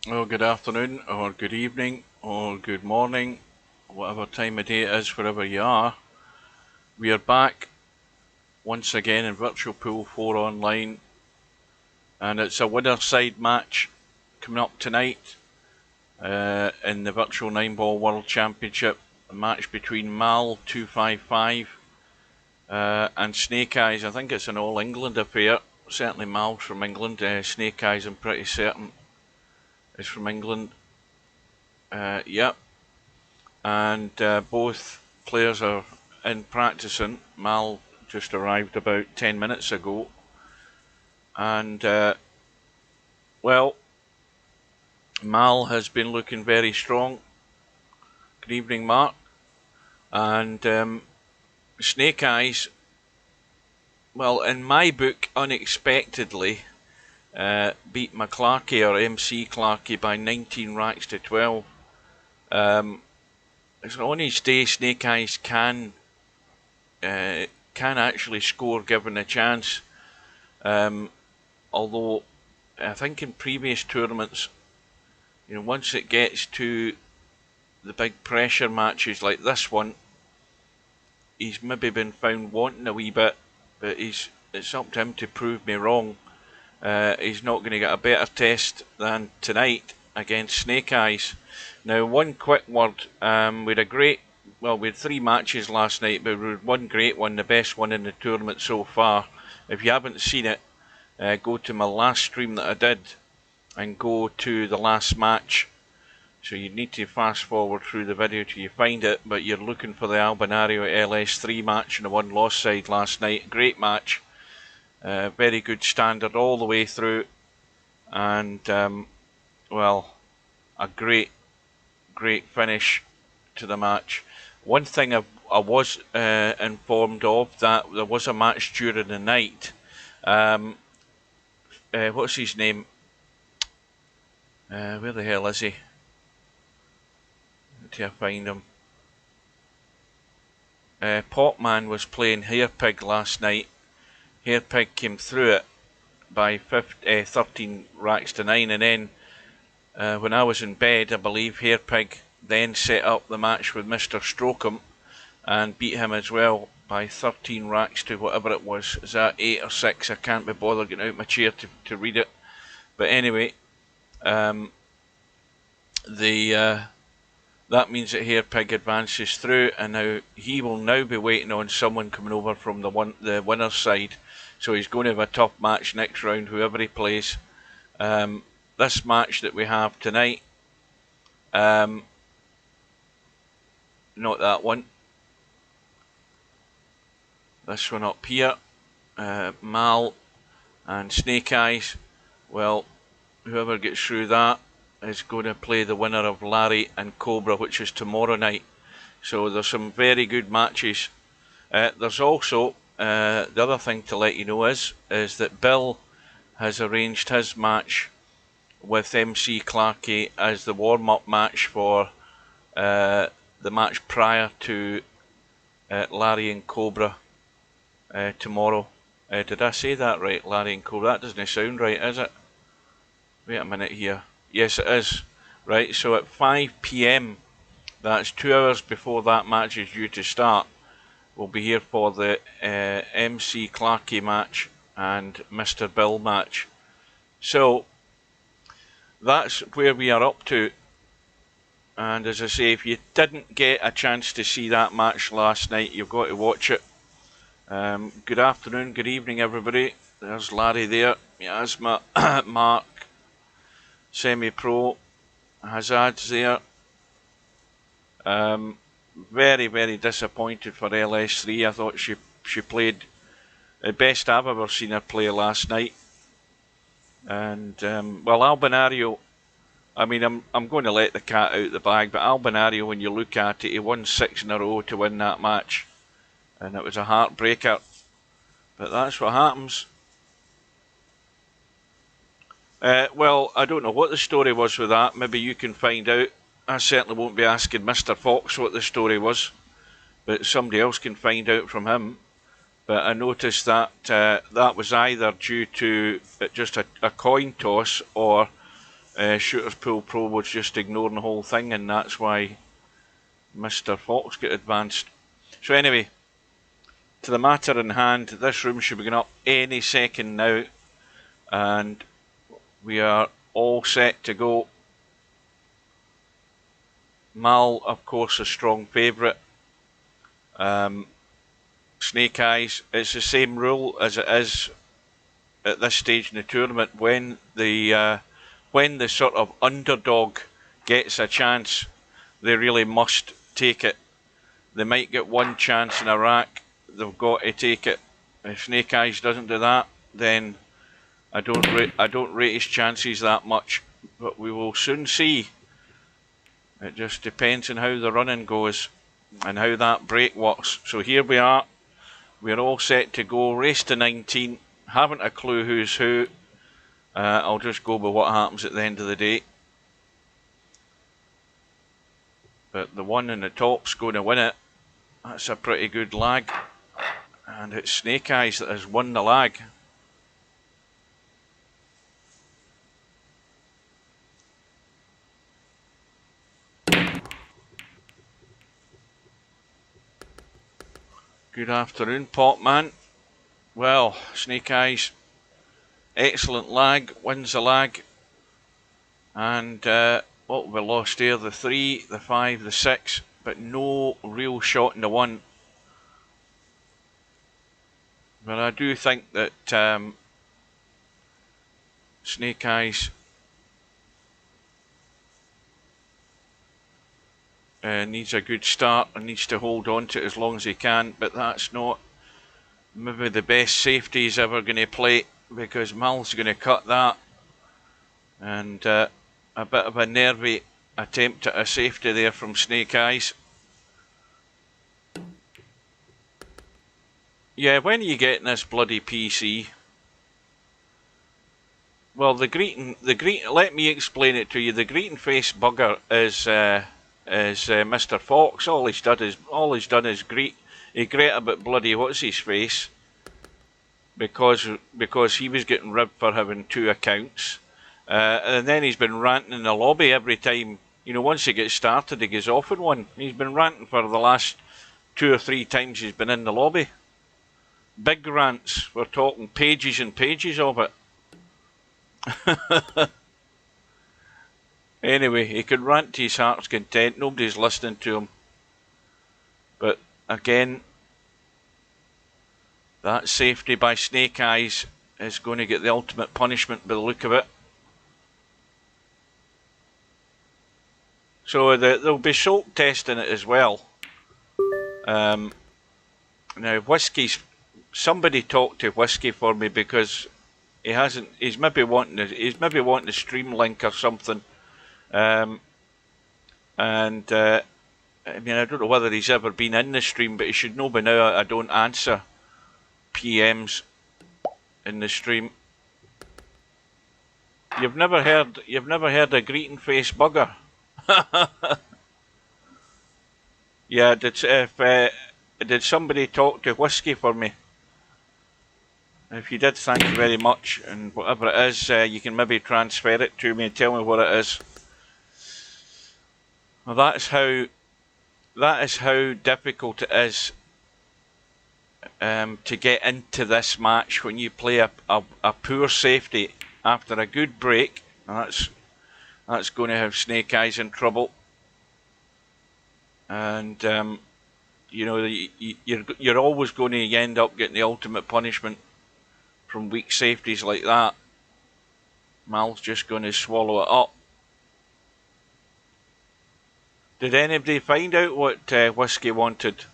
Well, good afternoon, or good evening, or good morning, whatever time of day it is, wherever you are. We are back once again in Virtual Pool 4 Online, and it's a winner side match coming up tonight in the Virtual 9 Ball World Championship. A match between Mal255 and Snake Eyes. I think it's an All England affair. Certainly Mal's from England. Snake Eyes, I'm pretty certain, is from England. Yep. And both players are in practicing. Mal just arrived about 10 minutes ago, and well, Mal has been looking very strong. Good evening, Mark. And Snake Eyes, well, in my book, unexpectedly beat McClarkey, or MC Clarkey, by 19 racks to 12. It's on his day. Snake Eyes can actually score given a chance. Although I think in previous tournaments, once it gets to the big pressure matches like this one, he's maybe been found wanting a wee bit, but it's up to him to prove me wrong. He's not going to get a better test than tonight against Snake Eyes. Now, one quick word, we had 3 matches last night, but we had one great one, the best one in the tournament so far. If you haven't seen it, go to my last stream that I did and go to the last match. So you need to fast forward through the video till you find it, but you're looking for the Albinario LS3 match and the one loss side last night. Great match, very good standard all the way through, and well, a great finish to the match. One thing I was informed of, that there was a match during the night. What's his name? Where the hell is he? Till I find him. Popman was playing Hairpig last night. Hairpig came through it by 13 racks to 9, and then when I was in bed, I believe Hairpig then set up the match with Mr. Strocum and beat him as well by 13 racks to whatever it was. Is that 8 or 6? I can't be bothered getting out of my chair to read it. But anyway, that means that Hairpig advances through, and now he will now be waiting on someone coming over from the winner's side. So he's going to have a tough match next round, whoever he plays. This match that we have tonight, not that one, this one up here, Mal and Snake Eyes. Well, whoever gets through that is going to play the winner of Larry and Cobra, which is tomorrow night. So there's some very good matches. There's also the other thing to let you know is that Bill has arranged his match with MC Clarkey as the warm-up match for the match prior to Larry and Cobra tomorrow. Did I say that right, Larry and Cobra? That doesn't sound right, is it? Wait a minute here. Yes, it is. Right, so at 5 PM, that's 2 hours before that match is due to start, we'll be here for the MC Clarkey match and Mr. Bill match. So, that's where we are up to. And as I say, if you didn't get a chance to see that match last night, you've got to watch it. Good afternoon, good evening, everybody. There's Larry there. Miasma, Mark, Semi-Pro, Hazard's there. Very, very disappointed for LS3. I thought she played the best I've ever seen her play last night. And well, Albinario, I mean, I'm going to let the cat out the bag, but Albinario, when you look at it, he won 6 in a row to win that match, and it was a heartbreaker. But that's what happens. Well, I don't know what the story was with that. Maybe you can find out. I certainly won't be asking Mr. Fox what the story was, but somebody else can find out from him. But I noticed that that was either due to just a coin toss, or Shooters Pool Pro was just ignoring the whole thing, and that's why Mr. Fox got advanced. So anyway, to the matter in hand, this room should be going up any second now, and we are all set to go. Mal, of course, a strong favourite. Snake Eyes, it's the same rule as it is at this stage in the tournament. When the sort of underdog gets a chance, they really must take it. They might get one chance in a rack, they've got to take it. If Snake Eyes doesn't do that, then I don't rate his chances that much. But we will soon see. It just depends on how the running goes and how that break works. So here we are. We're all set to go. Race to 19. Haven't a clue who's who. I'll just go by what happens at the end of the day. But the one in the top's going to win it. That's a pretty good lag. And it's Snake Eyes that has won the lag. Good afternoon, Potman. Well, Snake Eyes, excellent lag, wins the lag. And what we lost here, the 3, the 5, the 6, but no real shot in the 1. But I do think that Snake Eyes needs a good start and needs to hold on to it as long as he can, but that's not maybe the best safety he's ever going to play, because Mal's going to cut that, and a bit of a nervy attempt at a safety there from Snake Eyes. Yeah, when are you getting this bloody PC? Well, the greeting, let me explain it to you. The greeting face bugger is Mr. Fox. All he's done is greet. He great about bloody what's his face, because he was getting ribbed for having 2 accounts, and then he's been ranting in the lobby every time. You know, once he gets started, he goes off in one. He's been ranting for the last 2 or 3 times he's been in the lobby. Big rants. We're talking pages and pages of it. Anyway, he could rant to his heart's content. Nobody's listening to him. But again, that safety by Snake Eyes is going to get the ultimate punishment by the look of it. So there'll be soak testing it as well. Now, somebody talk to Whiskey for me, because he's maybe wanting a stream link or something. I mean, I don't know whether he's ever been in the stream, but he should know by now I don't answer PMs in the stream. You've never heard a greeting face bugger? Yeah, did somebody talk to Whiskey for me? If you did, thank you very much, and whatever it is, you can maybe transfer it to me and tell me what it is. Well, that is how difficult it is to get into this match when you play a poor safety after a good break. That's going to have Snake Eyes in trouble, and you know, you're always going to end up getting the ultimate punishment from weak safeties like that. Mal's just going to swallow it up. Did anybody find out what Whiskey wanted?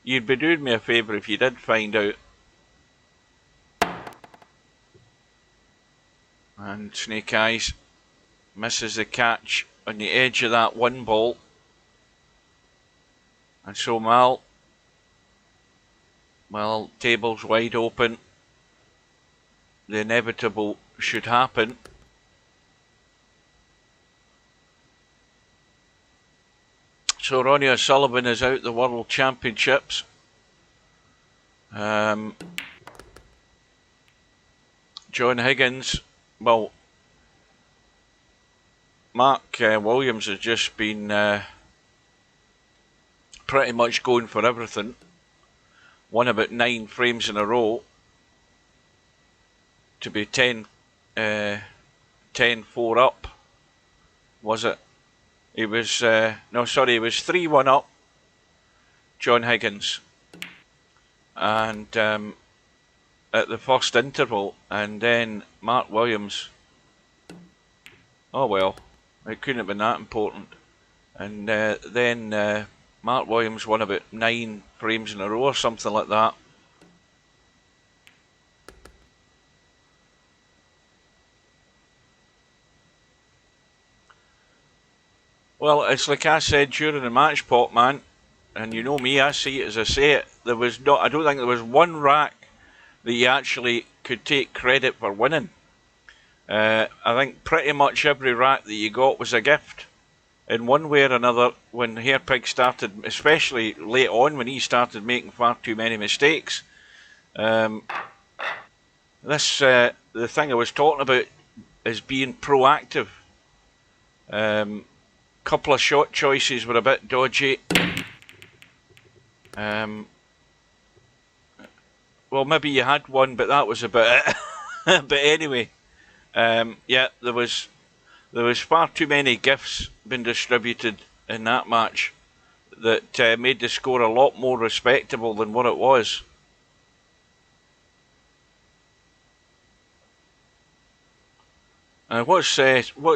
You'd be doing me a favour if you did find out. And Snake Eyes misses the catch on the edge of that 1 ball. And so Mal, well, table's wide open. The inevitable should happen. So Ronnie O'Sullivan is out the World Championships. John Higgins. Well, Mark Williams has just been pretty much going for everything. Won about 9 frames in a row to be 10-4 up, was it? He was, no, sorry, he was 3-1 up, John Higgins. And at the first interval, and then Mark Williams, oh well, it couldn't have been that important. And then Mark Williams won about 9 frames in a row or something like that. Well, it's like I said during the match, Pot Man, and you know me, I see it as I say it. I don't think there was one rack that you actually could take credit for winning. I think pretty much every rack that you got was a gift in one way or another. When Hairpig started, especially late on when he started making far too many mistakes, the thing I was talking about is being proactive. Couple of shot choices were a bit dodgy. Well, maybe you had one, but that was about it. But anyway, yeah, there was far too many gifts being distributed in that match that made the score a lot more respectable than what it was. What's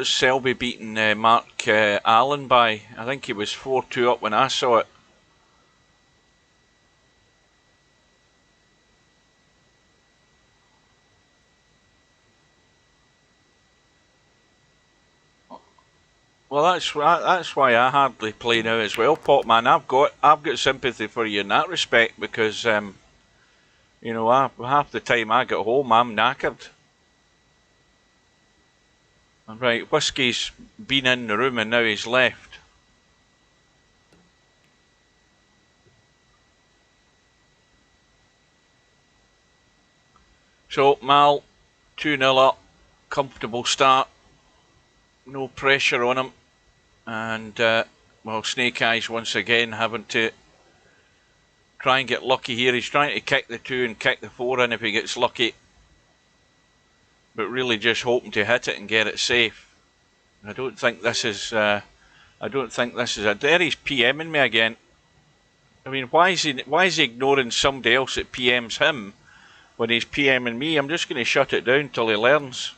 Selby beating Mark Allen by? I think he was 4-2 up when I saw it. Well, that's why I hardly play now as well, Pot Man. I've got sympathy for you in that respect because you know, half the time I get home I'm knackered. Right, Whiskey's been in the room and now he's left. So Mal 2-0 up, comfortable start, no pressure on him, and well, Snake Eyes once again having to try and get lucky here. He's trying to kick the 2 and kick the 4 in if he gets lucky, but really just hoping to hit it and get it safe. I don't think this is a. There he's PMing me again. I mean, why is he ignoring somebody else that PMs him when he's PMing me? I'm just going to shut it down till he learns.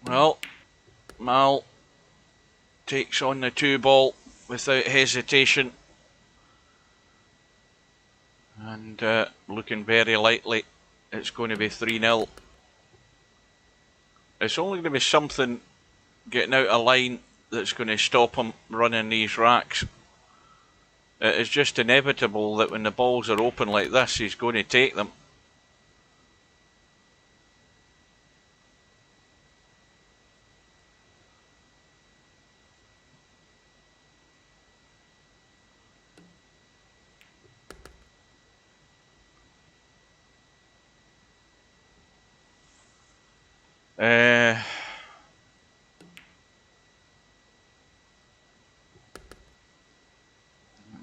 Well, Mal takes on the 2 ball without hesitation. And looking very likely it's going to be 3-0. It's only going to be something getting out of line that's going to stop him running these racks. It is just inevitable that when the balls are open like this, he's going to take them. Let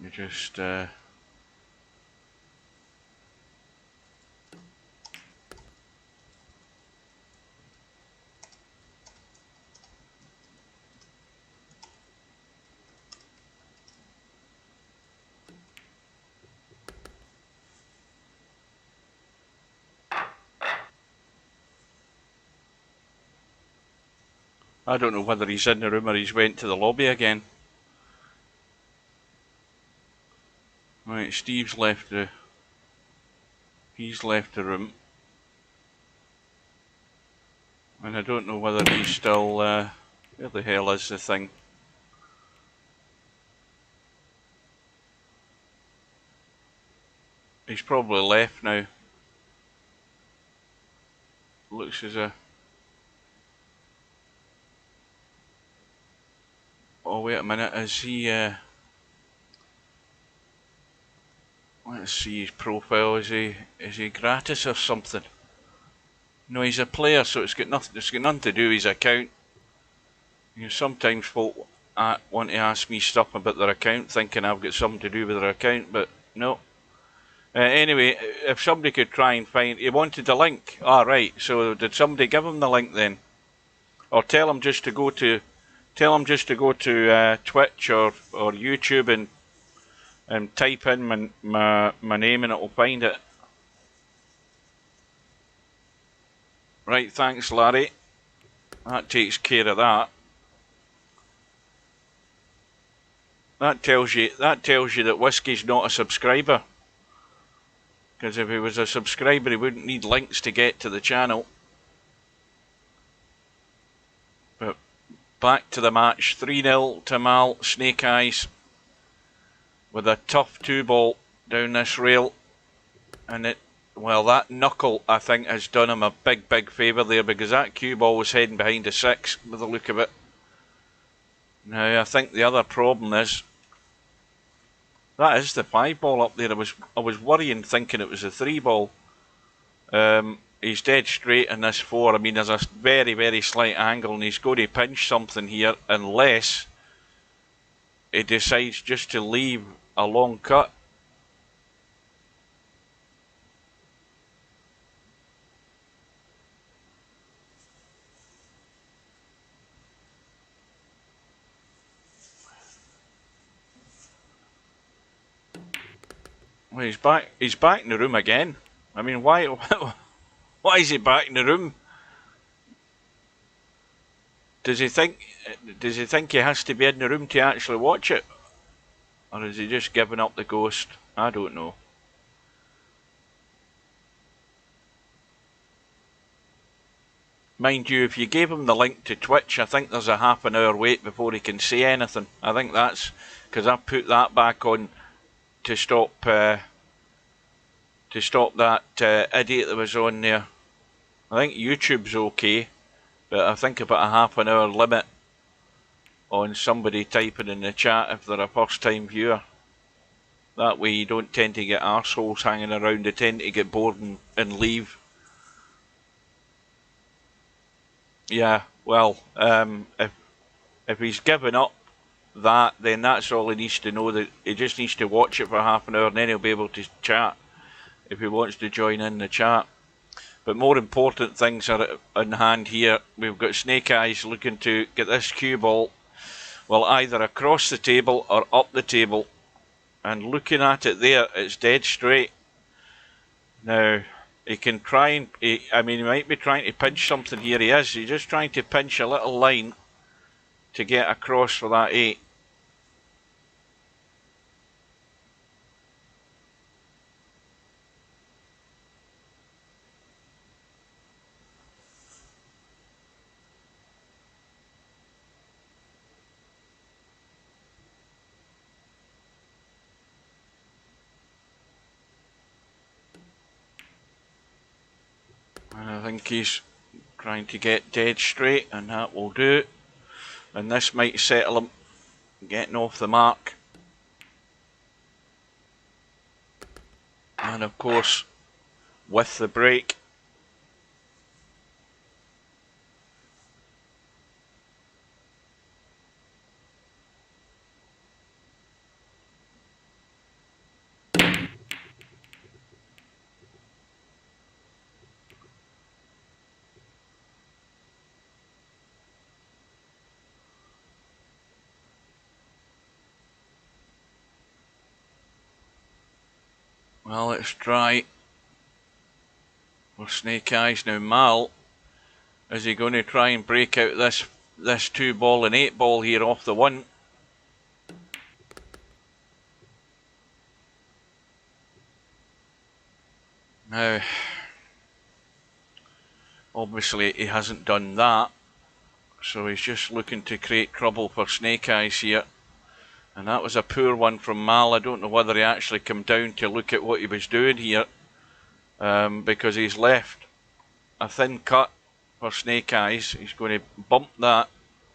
me just I don't know whether he's in the room or he's went to the lobby again. Right, Steve's left the room. And I don't know whether he's still where the hell is the thing? He's probably left now. looks as a... Oh, wait a minute, is he... let's see his profile, is he gratis or something? No, he's a player, so it's got nothing to do with his account. You know, sometimes folk want to ask me stuff about their account, thinking I've got something to do with their account, but no. Anyway, if somebody could try and find... He wanted the link. Ah, right, so did somebody give him the link then? Or tell him just to go to... Twitch or YouTube and type in my name and it'll find it. Right, thanks Larry. That takes care of that. That tells you that Whiskey's not a subscriber. Because if he was a subscriber, he wouldn't need links to get to the channel. But back to the match, 3-0 to Mal, Snake Eyes, with a tough 2-ball down this rail. And well, that knuckle, I think, has done him a big favour there, because that cue ball was heading behind a 6, with the look of it. Now, I think the other problem is, that is the 5-ball up there. I was worrying, thinking it was a 3-ball. He's dead straight in this 4. I mean, there's a very slight angle, and he's going to pinch something here, unless he decides just to leave a long cut. Well, he's back in the room again. I mean, why is he back in the room? Does he think he has to be in the room to actually watch it? Or is he just giving up the ghost? I don't know. Mind you, if you gave him the link to Twitch, I think there's a half-an-hour wait before he can say anything. I think that's because I put that back on to stop that idiot that was on there. I think YouTube's okay, but I think about a half-an-hour limit on somebody typing in the chat if they're a first-time viewer. That way you don't tend to get arseholes hanging around, they tend to get bored and leave. Yeah, well, if he's given up that, then that's all he needs to know, that he just needs to watch it for half an hour and then he'll be able to chat if he wants to join in the chat. But more important things are in hand here. We've got Snake Eyes looking to get this cue ball, well, either across the table or up the table, and looking at it there, it's dead straight. Now he can try and he might be trying to pinch something here. He's just trying to pinch a little line to get across for that 8. And I think he's trying to get dead straight, and that will do. And this might settle him getting off the mark. And of course, with the break, well, let's try for Snake Eyes now. Mal, is he going to try and break out this 2-ball and 8-ball here off the 1? Now, obviously he hasn't done that, so he's just looking to create trouble for Snake Eyes here. And that was a poor one from Mal. I don't know whether he actually came down to look at what he was doing here, because he's left a thin cut for Snake Eyes. He's going to bump that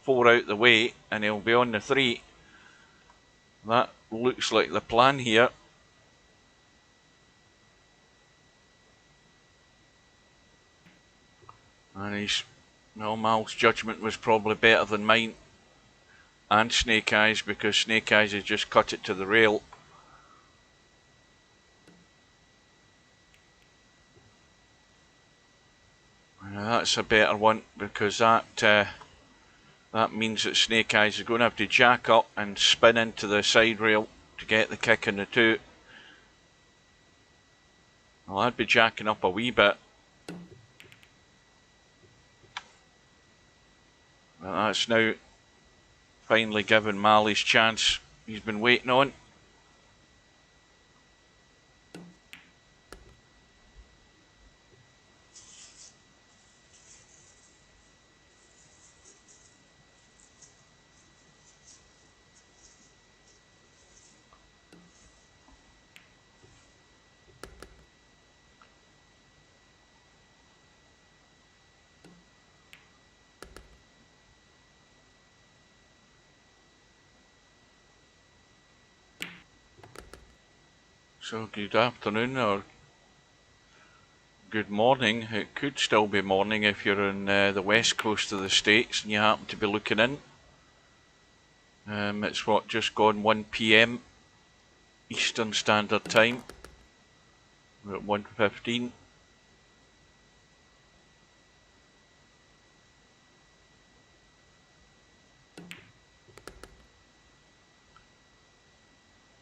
4 out the way and he'll be on the 3. That looks like the plan here. And Mal's judgment was probably better than mine and Snake Eyes, because Snake Eyes has just cut it to the rail. That's a better one, because that means that Snake Eyes is going to have to jack up and spin into the side rail to get the kick in the 2. Well, I'd be jacking up a wee bit. But that's now finally given Mal his chance he's been waiting on. So good afternoon, or good morning. It could still be morning if you're in the west coast of the States and you happen to be looking in. It's just gone 1 PM Eastern Standard Time. We're at 1:15.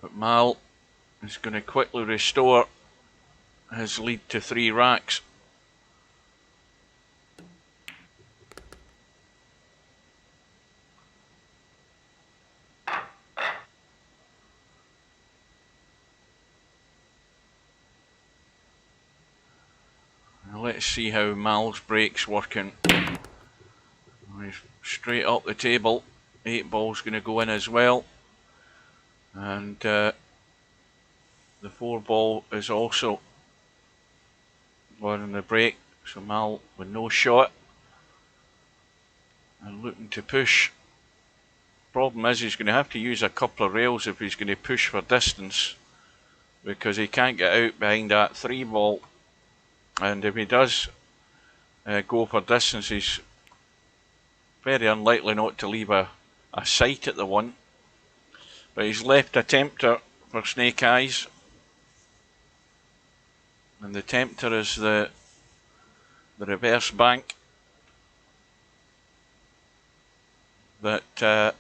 But Mal is going to quickly restore his lead to 3 racks. Now let's see how Mal's break's working. He's straight up the table. 8 ball's going to go in as well. And the 4 ball is also on the break. So Mal with no shot and looking to push. Problem is he's going to have to use a couple of rails if he's going to push for distance, because he can't get out behind that 3 ball. And if he does go for distance, he's very unlikely not to leave a sight at the 1. But he's left a tempter for Snake Eyes. And the tempter is the reverse bank that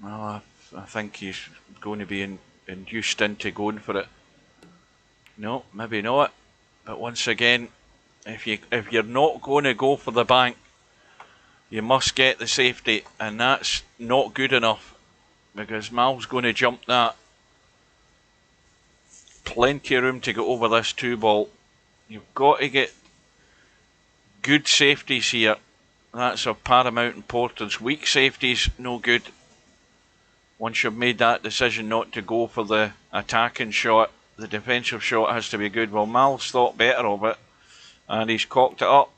well, I think he's going to be induced into going for it. No, maybe not. But once again, if you're not going to go for the bank, you must get the safety, and that's not good enough, because Mal's going to jump that. Plenty of room to get over this 2 ball. You've got to get good safeties here. That's of paramount importance. Weak safeties, no good. Once you've made that decision not to go for the attacking shot, the defensive shot has to be good. Well, Mal's thought better of it, and he's cocked it up.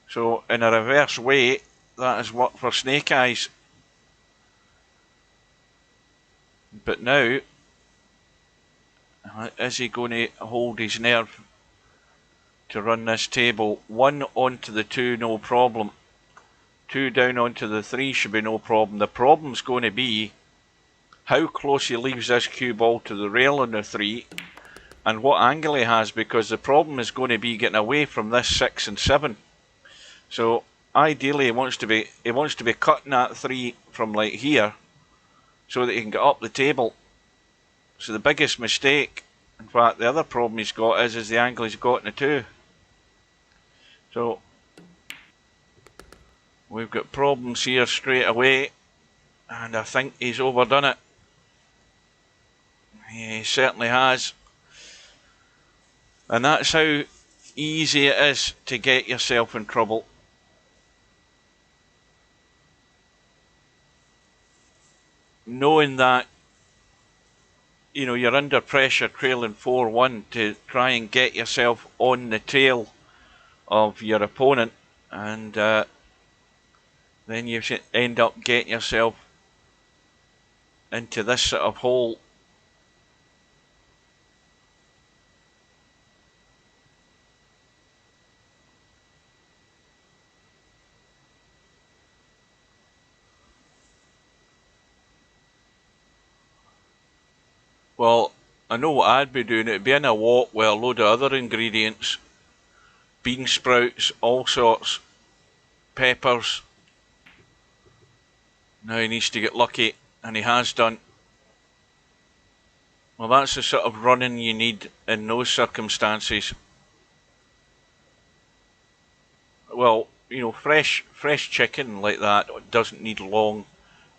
So, in a reverse way, that has worked for Snake Eyes. But now, is he going to hold his nerve to run this table? 1 onto the 2, no problem. 2 down onto the 3 should be no problem. The problem's going to be how close he leaves this cue ball to the rail on the 3, and what angle he has, because the problem is going to be getting away from this 6 and 7. So ideally he wants to be cutting that 3 from like here, so that he can get up the table. So the biggest mistake, in fact the other problem he's got, is the angle he's got in the 2. So we've got problems here straight away, and I think he's overdone it. He certainly has. And that's how easy it is to get yourself in trouble. Knowing that, you know, you're under pressure trailing 4-1 to try and get yourself on the tail of your opponent, and then you end up getting yourself into this sort of hole. Well, I know what I'd be doing. It'd be in a wok with a load of other ingredients, bean sprouts, all sorts, peppers. Now he needs to get lucky, and he has done. Well, that's the sort of running you need in those circumstances. Well, you know, fresh chicken like that doesn't need long,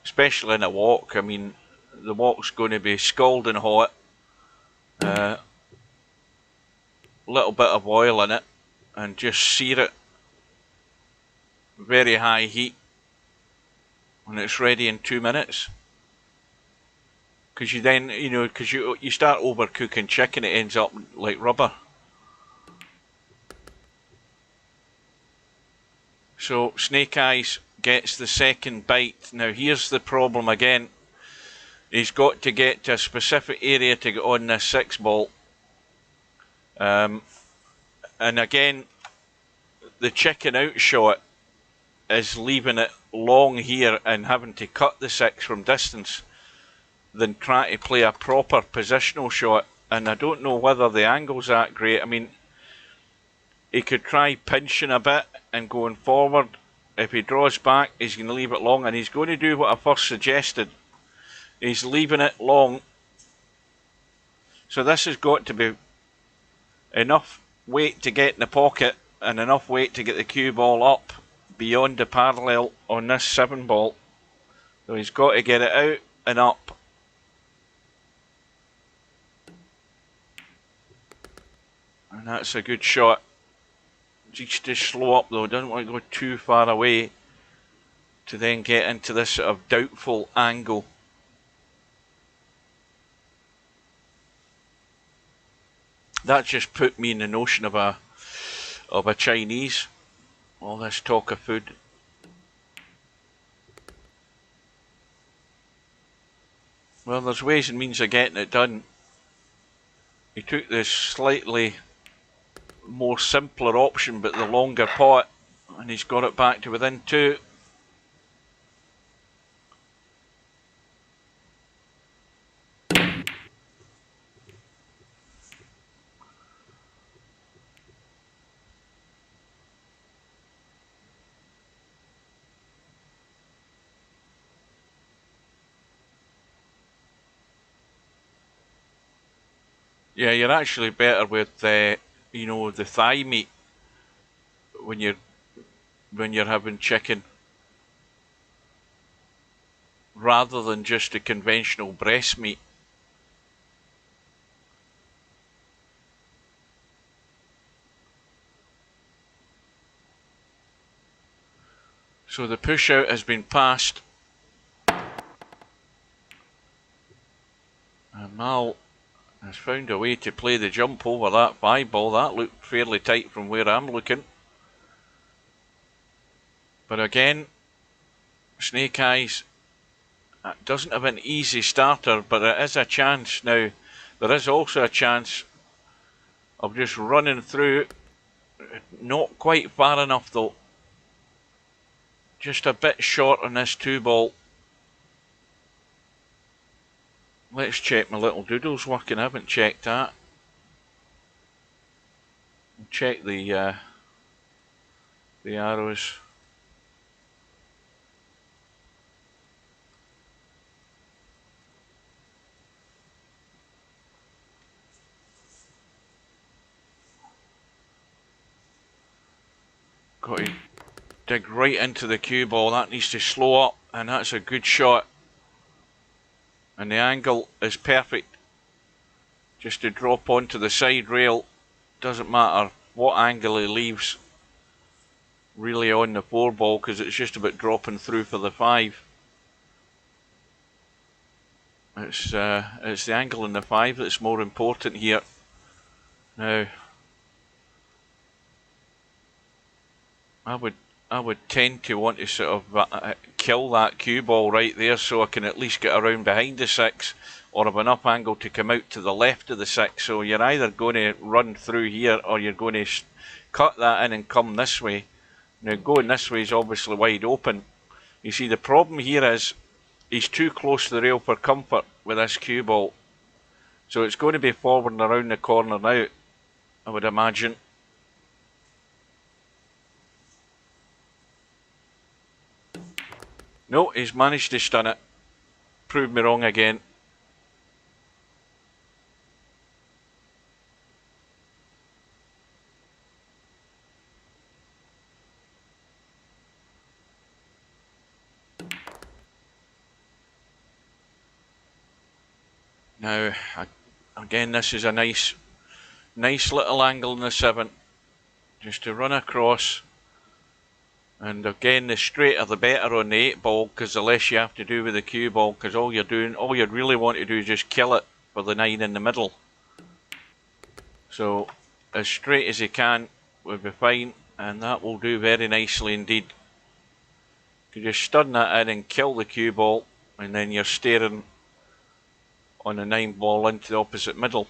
especially in a wok. I mean, the wok's going to be scalding hot. Little bit of oil in it, and just sear it. Very high heat, and it's ready in 2 minutes. Because you then, you know, because you start overcooking chicken, it ends up like rubber. So Snake Eyes gets the second bite. Now here's the problem again. He's got to get to a specific area to get on this 6-ball. And again, the chicken outshot is leaving it long here and having to cut the 6 from distance than trying to play a proper positional shot. And I don't know whether the angle's that great. I mean, he could try pinching a bit and going forward. If he draws back, he's going to leave it long, and he's going to do what I first suggested. He's leaving it long. So this has got to be enough weight to get in the pocket and enough weight to get the cue ball up beyond the parallel on this 7-ball. So he's got to get it out and up. And that's a good shot. Just to slow up though, doesn't want to go too far away to then get into this sort of doubtful angle. That just put me in the notion of a Chinese. All this talk of food. Well, there's ways and means of getting it done. He took this slightly more simpler option, but the longer pot, and he's got it back to within 2. Yeah, you're actually better with you know, the thigh meat when you're having chicken, rather than just the conventional breast meat. So the push out has been passed, and Mal has found a way to play the jump over that 5-ball. That looked fairly tight from where I'm looking. But again, Snake Eyes doesn't have an easy starter, but there is a chance now. There is also a chance of just running through. Not quite far enough though. Just a bit short on this 2-ball. Let's check my little doodle's working. I haven't checked that. We'll check the arrows. Got to dig right into the cue ball. That needs to slow up, and that's a good shot. And the angle is perfect. Just to drop onto the side rail. Doesn't matter what angle he leaves really on the 4-ball, because it's just about dropping through for the 5. It's the angle in the 5 that's more important here. Now, I would tend to want to sort of kill that cue ball right there, so I can at least get around behind the 6, or have an up angle to come out to the left of the 6. So you're either going to run through here, or you're going to cut that in and come this way. Now going this way is obviously wide open. You see, the problem here is he's too close to the rail for comfort with this cue ball. So it's going to be forward and around the corner now, I would imagine. No, he's managed to stun it. Proved me wrong again. Now, again, this is a nice little angle in the 7. Just to run across. And again, the straighter the better on the 8 ball, because the less you have to do with the cue ball, because all you really want to do is just kill it for the 9 in the middle. So, as straight as you can would be fine, and that will do very nicely indeed. You just stun that in and kill the cue ball, and then you're staring on the 9 ball into the opposite middle.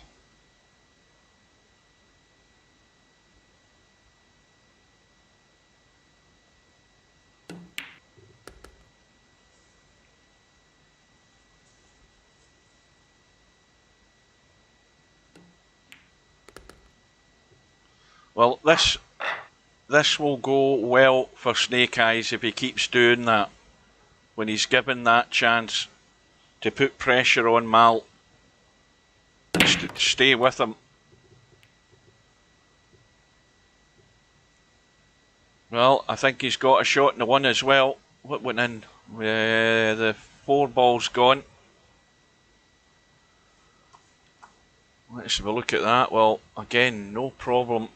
Well, this will go well for Snake Eyes if he keeps doing that. When he's given that chance to put pressure on Mal, stay with him. Well, I think he's got a shot in the 1 as well. What went in? The 4 ball's gone. Let's have a look at that. Well, again, no problem.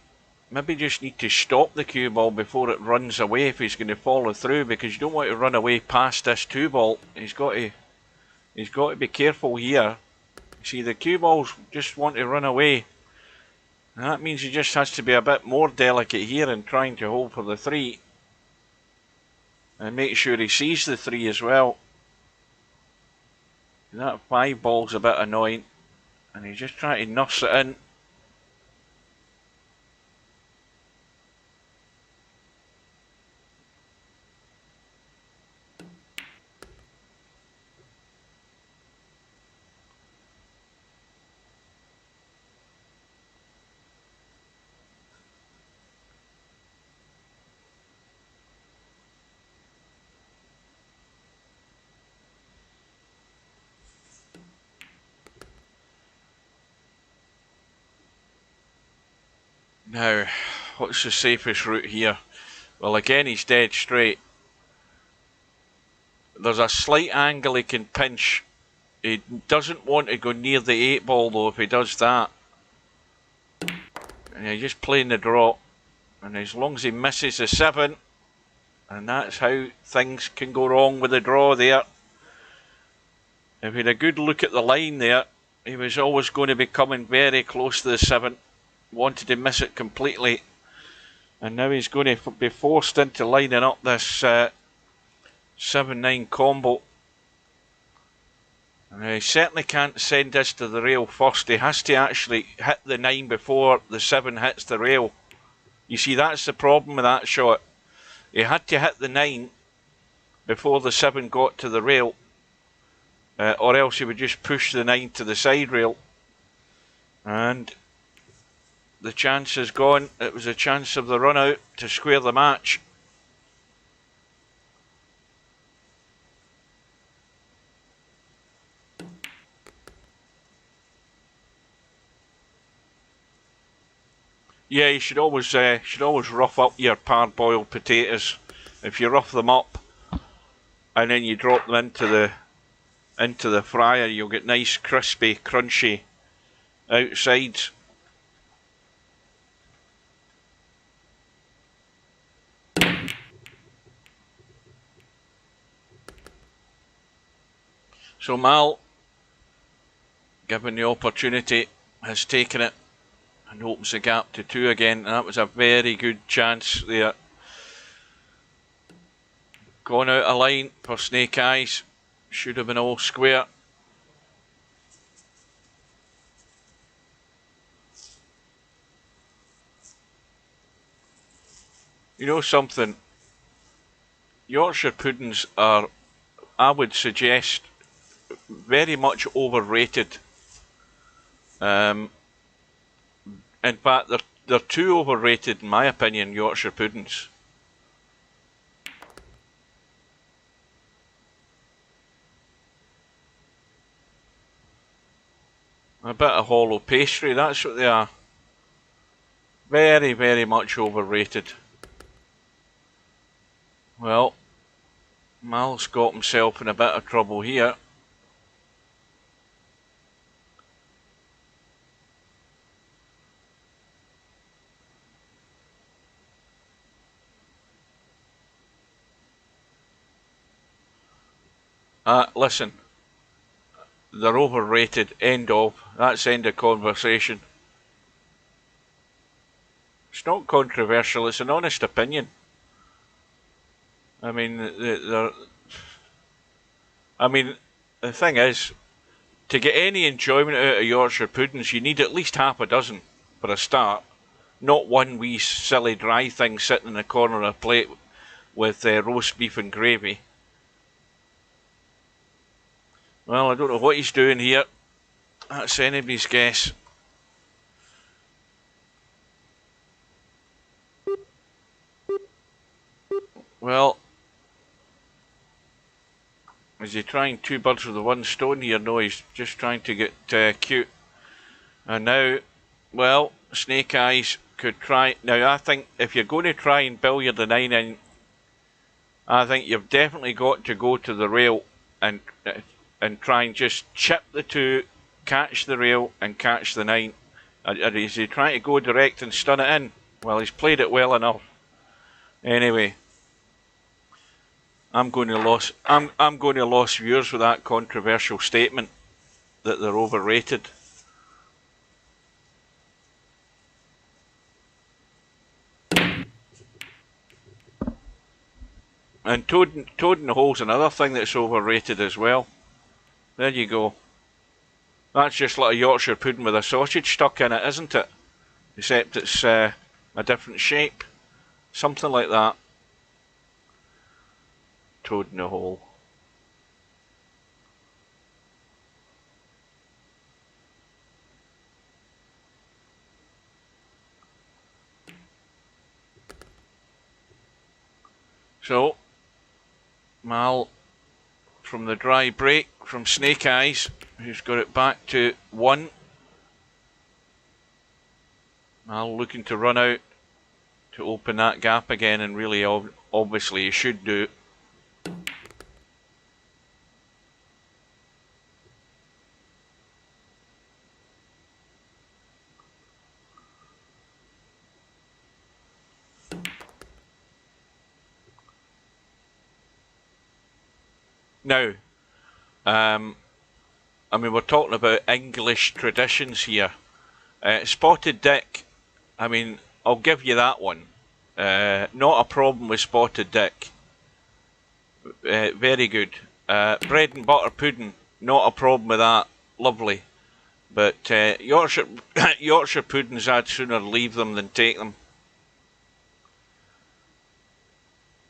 Maybe just need to stop the cue ball before it runs away if he's going to follow through, because you don't want to run away past this 2 ball. He's got to be careful here. See, the cue balls just want to run away. And that means he just has to be a bit more delicate here in trying to hold for the 3. And make sure he sees the 3 as well. That 5 ball's a bit annoying. And he's just trying to nurse it in. Now, what's the safest route here? Well, again, he's dead straight. There's a slight angle he can pinch. He doesn't want to go near the 8 ball though if he does that. And he's just playing the draw. And as long as he misses the 7, and that's how things can go wrong with the draw there. If he had a good look at the line there, he was always going to be coming very close to the 7. Wanted to miss it completely. And now he's going to be forced into lining up this 7-9 combo. And he certainly can't send this to the rail first. He has to actually hit the 9 before the 7 hits the rail. You see, that's the problem with that shot. He had to hit the 9 before the 7 got to the rail. Or else he would just push the 9 to the side rail. And the chance is gone. It was a chance of the run out to square the match. Yeah, you should always rough up your parboiled potatoes. If you rough them up and then you drop them into the fryer, you'll get nice, crispy, crunchy outsides. So Mal, given the opportunity, has taken it and opens the gap to 2 again. And that was a very good chance there. Gone out of line for Snake Eyes. Should have been all square. You know something? Yorkshire puddings are, I would suggest, very much overrated. In fact, they're too overrated in my opinion, Yorkshire puddings. A bit of hollow pastry, that's what they are. Very, very much overrated. Well, Mal's got himself in a bit of trouble here. Listen, they're overrated, end of. That's end of conversation. It's not controversial, it's an honest opinion. I mean, the thing is, to get any enjoyment out of Yorkshire puddings, you need at least half a dozen for a start. Not one wee silly dry thing sitting in the corner of a plate with roast beef and gravy. Well, I don't know what he's doing here. That's anybody's guess. Well, is he trying two birds with one stone here? No, he's just trying to get cute. And now, well, Snake Eyes could try. Now, I think if you're going to try and billiard the 9 in, I think you've definitely got to go to the rail and try and just chip the 2, catch the rail and catch the 9. Is he trying to go direct and stun it in? Well, he's played it well enough. Anyway, I'm going to lose viewers with that controversial statement that they're overrated. And Toad in the Hole's another thing that's overrated as well. There you go. That's just like a Yorkshire pudding with a sausage stuck in it, isn't it? Except it's a different shape. Something like that. Toad in the Hole. So, Mal from the dry break from Snake Eyes, who's got it back to 1. Mal looking to run out to open that gap again, and really obviously he should do. Now, I mean, we're talking about English traditions here. Spotted Dick, I mean, I'll give you that one. Not a problem with Spotted Dick. Very good. Bread and butter pudding, not a problem with that. Lovely. But Yorkshire puddings, I'd sooner leave them than take them.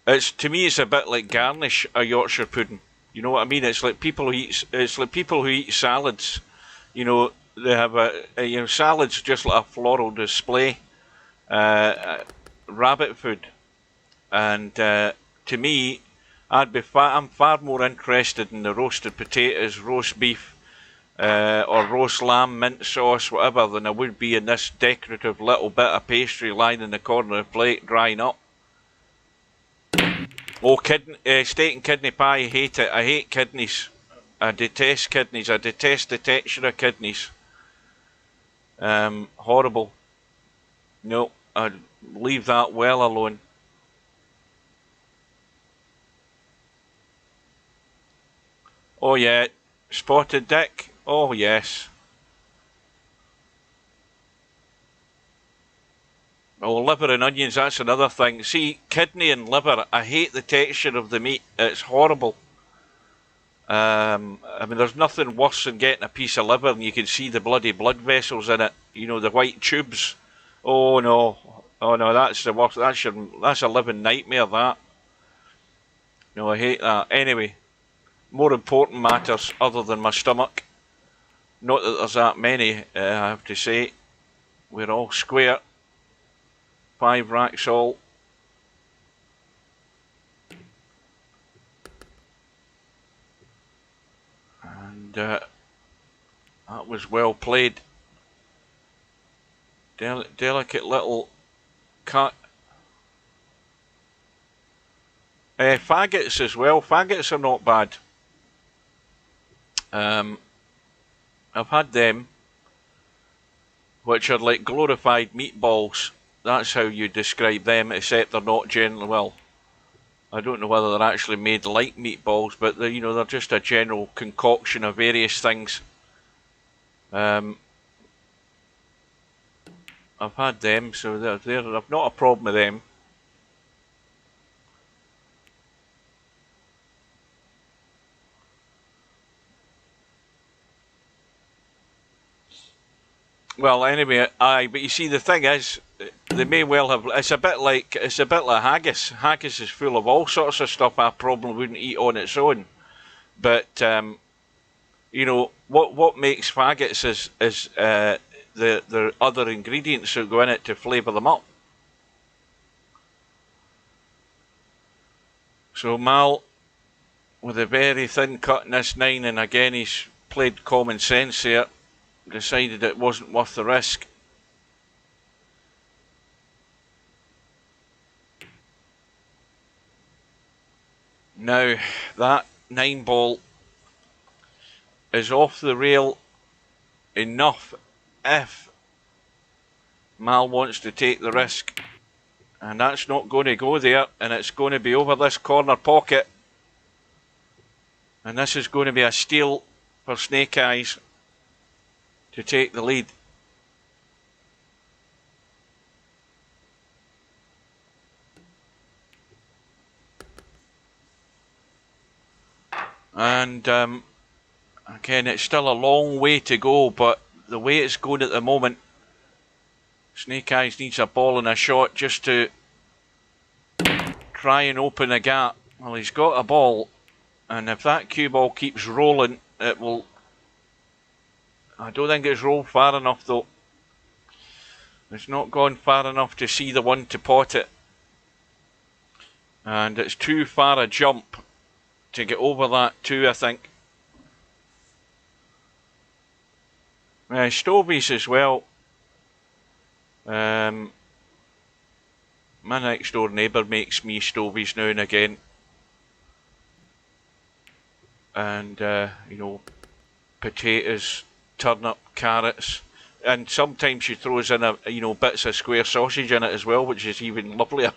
To me, it's a bit like garnish a Yorkshire pudding. You know what I mean? It's like people who eat salads. You know, they have salads just like a floral display. Rabbit food, and to me, I'm far more interested in the roasted potatoes, roast beef, or roast lamb, mint sauce, whatever, than I would be in this decorative little bit of pastry lying in the corner of the plate, drying up. Oh, steak and kidney pie, I hate it. I hate kidneys. I detest kidneys. I detest the texture of kidneys. Horrible. No, I'd leave that well alone. Oh yeah, Spotted Dick. Oh yes. Oh, liver and onions, that's another thing. See, kidney and liver, I hate the texture of the meat. It's horrible. I mean, there's nothing worse than getting a piece of liver and you can see the bloody blood vessels in it. You know, the white tubes. Oh no. Oh no, that's the worst. That's a living nightmare, that. No, I hate that. Anyway, more important matters other than my stomach. Not that there's that many, I have to say. We're all square. 5 racks all. And that was well played. Delicate little cut. Faggots as well. Faggots are not bad. I've had them, which are like glorified meatballs. That's how you describe them, except they're not generally, well, I don't know whether they're actually made like meatballs, but they're, you know, they're just a general concoction of various things. I've had them, so I've not a problem with them. Well, anyway, but you see, the thing is, they may well have. It's a bit like haggis. Haggis is full of all sorts of stuff I probably wouldn't eat on its own. But you know, what makes faggots is the other ingredients that go in it to flavour them up. So Mal, with a very thin cut in this 9, and again he's played common sense here. Decided it wasn't worth the risk. Now that 9 ball is off the rail enough if Mal wants to take the risk, and that's not going to go there, and it's going to be over this corner pocket, and this is going to be a steal for Snake Eyes to take the lead. And again, it's still a long way to go, but the way it's going at the moment, Snake Eyes needs a ball and a shot just to try and open a gap. Well, he's got a ball, and if that cue ball keeps rolling, it will. I don't think it's rolled far enough though. It's not gone far enough to see the one to pot it. And it's too far a jump to get over that too, I think. Stovies as well. My next door neighbour makes me stovies now and again. And, you know, potatoes, turnip, carrots, and sometimes she throws in bits of square sausage in it as well, which is even lovelier.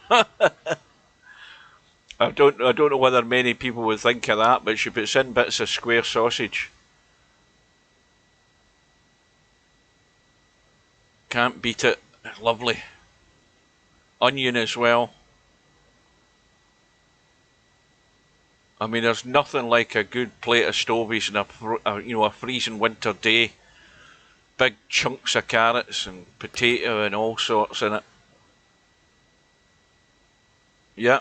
I don't know whether many people would think of that, but she puts in bits of square sausage. Can't beat it. Lovely. Onion as well. I mean, there's nothing like a good plate of stovies in a freezing winter day. Big chunks of carrots and potato and all sorts in it. Yeah.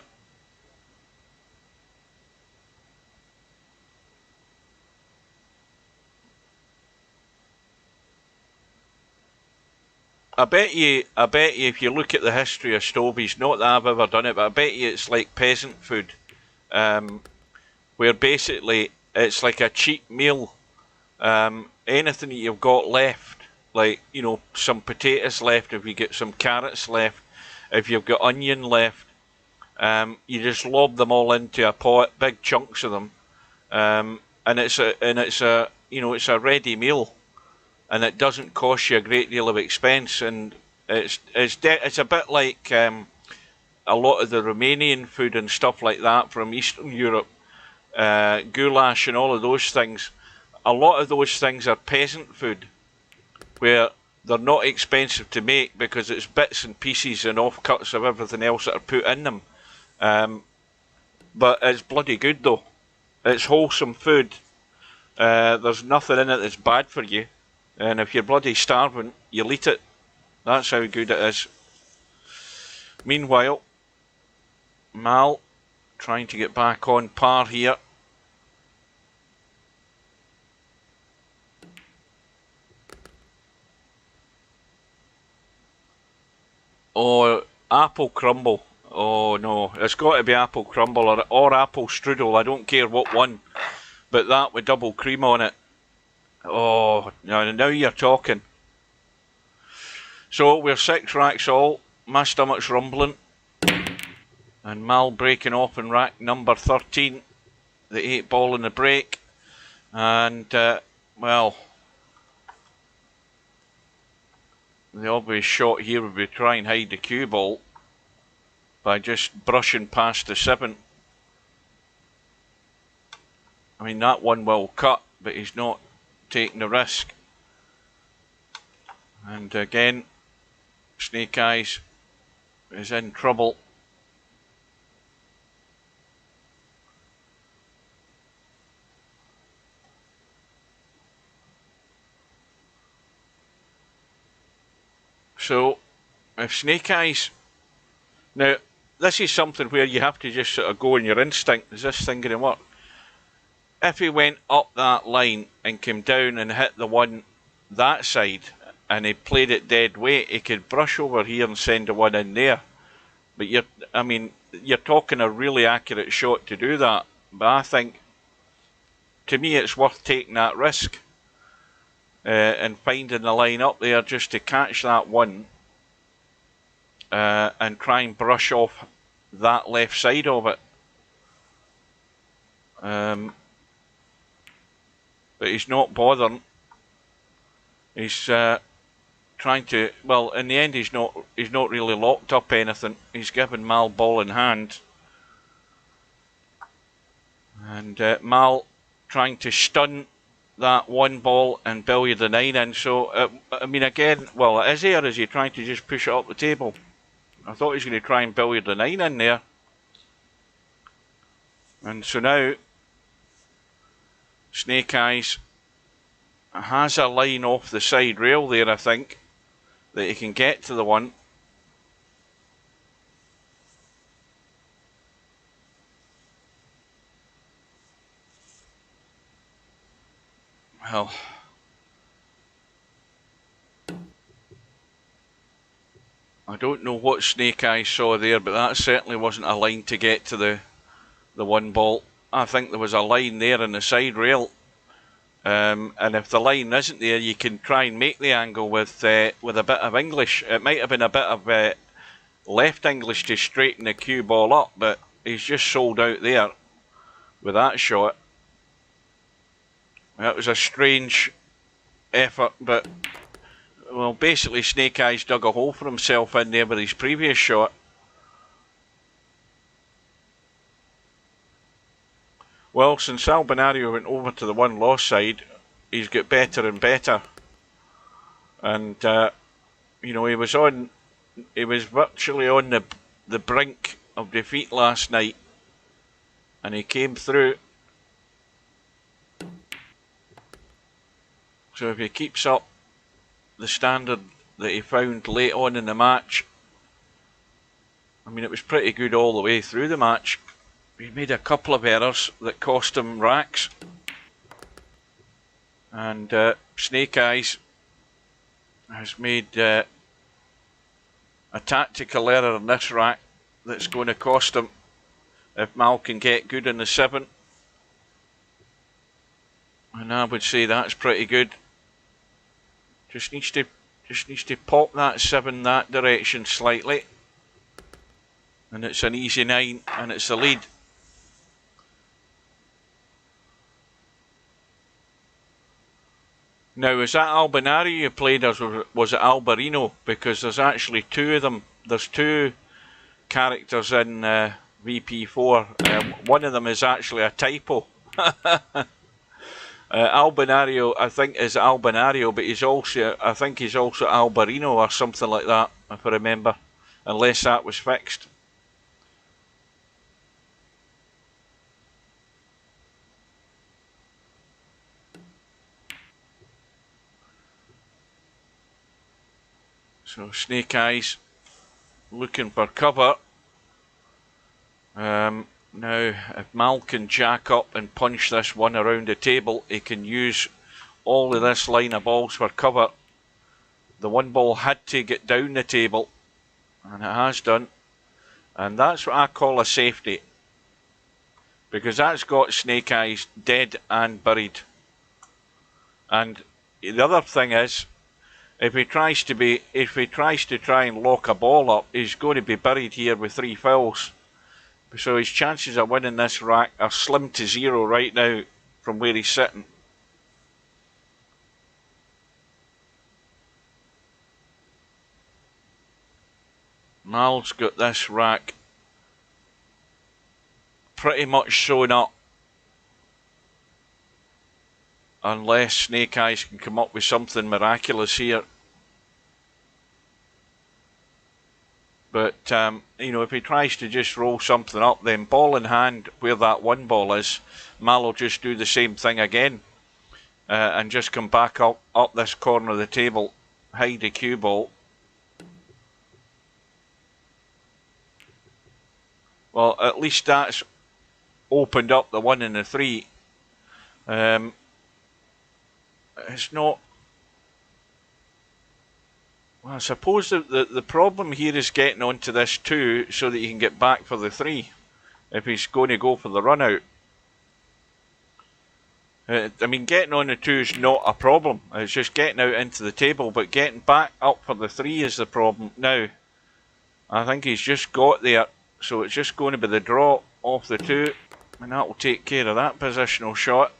I bet you if you look at the history of stovies, not that I've ever done it, but I bet you it's like peasant food. Where basically it's like a cheap meal. Anything that you've got left, like, you know, some potatoes left, if you get some carrots left, if you've got onion left, you just lob them all into a pot, big chunks of them, and it's a ready meal, and it doesn't cost you a great deal of expense, and it's a bit like a lot of the Romanian food and stuff like that from Eastern Europe. Goulash and all of those things, a lot of those things are peasant food, where they're not expensive to make because it's bits and pieces and offcuts of everything else that are put in them. But it's bloody good though. It's wholesome food. There's nothing in it that's bad for you. And if you're bloody starving, you'll eat it. That's how good it is. Meanwhile, Mal trying to get back on par here. Oh, apple crumble. Oh no, it's got to be apple crumble or apple strudel. I don't care what one, but that with double cream on it. Oh, now you're talking. So we're 6 racks all. My stomach's rumbling. And Mal breaking off in rack number 13. The 8 ball in the break. And, well, the obvious shot here would be try and hide the cue ball by just brushing past the 7. I mean, that one will cut, but he's not taking the risk. And again, Snake Eyes is in trouble. So, if Snake Eyes... Now, this is something where you have to just sort of go on your instinct. Is this thing going to work? If he went up that line and came down and hit the one that side, and he played it dead weight, he could brush over here and send the one in there. But you're talking a really accurate shot to do that. But I think, to me, it's worth taking that risk. And finding the line up there just to catch that one and try and brush off that left side of it. But he's not bothering. He's trying to, well, in the end he's not really locked up anything. He's given Mal ball in hand. And Mal trying to stun that 1 ball and billiard the 9 in. So, I mean, again, well, is he or is he trying to just push it up the table? I thought he was going to try and billiard the 9 in there. And so now, Snake Eyes has a line off the side rail there, I think, that he can get to the one. Well, I don't know what Snake Eyes saw there, but that certainly wasn't a line to get to the 1 ball. I think there was a line there in the side rail. And if the line isn't there, you can try and make the angle with a bit of English. It might have been a bit of left English to straighten the cue ball up, but he's just sold out there with that shot. That was a strange effort, but, well, basically Snake Eyes dug a hole for himself in there with his previous shot. Well, since Albinario went over to the 1 loss side, he's got better and better. And, you know, he was virtually on the brink of defeat last night. And he came through. So if he keeps up the standard that he found late on in the match, I mean, it was pretty good all the way through the match. He made a couple of errors that cost him racks. And Snake Eyes has made a tactical error in this rack that's going to cost him if Mal can get good in the 7. And I would say that's pretty good. Just needs to pop that 7 that direction slightly. And it's an easy 9 and it's the lead. Now, is that Albinario you played as, or was it Alberino? Because there's actually 2 of them. There's 2 characters in VP4. One of them is actually a typo. Albinario, I think, is Albinario, but he's also, I think he's also Albarino or something like that, if I remember, unless that was fixed. So Snake Eyes looking for cover. Now, if Mal can jack up and punch this one around the table, he can use all of this line of balls for cover. The one ball had to get down the table, and it has done. And that's what I call a safety, because that's got Snake Eyes dead and buried. And the other thing is, if he tries to try and lock a ball up, he's going to be buried here with 3 fouls. So his chances of winning this rack are slim to zero right now from where he's sitting. Mal's got this rack pretty much sewn up, unless Snake Eyes can come up with something miraculous here. But, you know, if he tries to just roll something up, then ball in hand, where that one ball is, Mal will just do the same thing again. And just come back up this corner of the table, hide the cue ball. Well, at least that's opened up the 1 and the 3. It's not... Well, I suppose the problem here is getting onto this 2 so that he can get back for the 3, if he's going to go for the run out. I mean, getting on the 2 is not a problem, it's just getting out into the table, but getting back up for the 3 is the problem. Now, I think he's just got there, so it's just going to be the draw off the 2, and that will take care of that positional shot.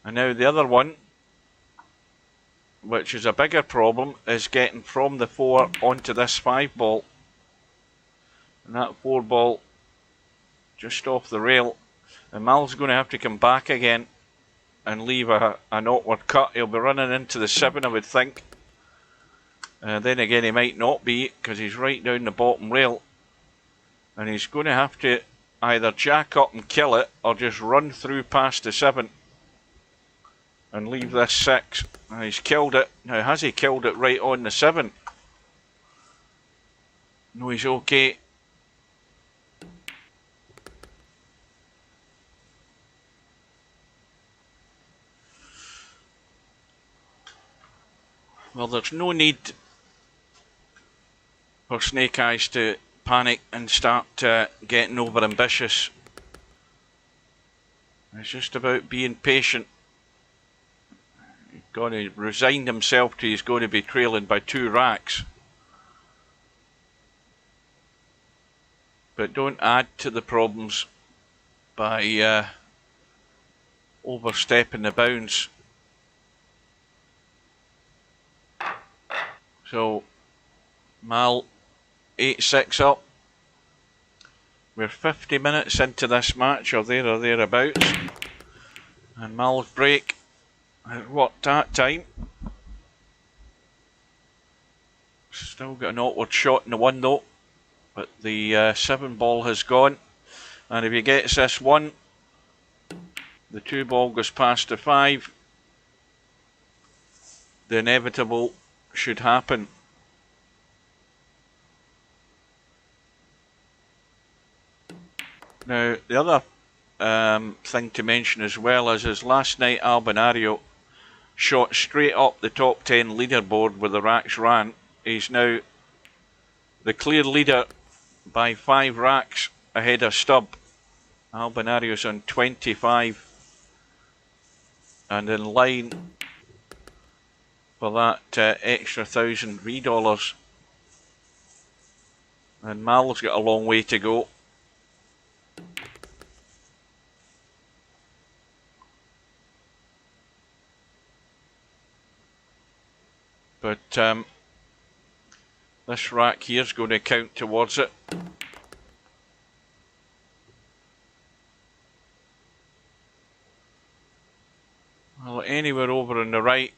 And now the other one, which is a bigger problem, is getting from the 4 onto this 5 ball. And that 4 ball just off the rail. And Mal's going to have to come back again and leave an awkward cut. He'll be running into the 7, I would think. Then again, he might not be, because he's right down the bottom rail. And he's going to have to either jack up and kill it, or just run through past the 7 and leave this 6. And he's killed it. Now, has he killed it right on the 7? No, he's okay. Well, there's no need for Snake Eyes to panic and start getting over ambitious. It's just about being patient. He's going to resign himself to he's going to be trailing by 2 racks. But don't add to the problems by overstepping the bounds. So, Mal 8-6 up. We're 50 minutes into this match, or thereabouts. And Mal's break at what time? Still got an awkward shot in the 1 though. But the 7 ball has gone. And if he gets this 1, the 2 ball goes past the 5. The inevitable should happen. Now, the other thing to mention as well is last night Albinario shot straight up the top 10 leaderboard with the racks ran. He's now the clear leader by 5 racks ahead of Stubb. Albinario's on 25 and in line for that extra $1,000 and Mal's got a long way to go. But this rack here is going to count towards it. anywhere over on the right,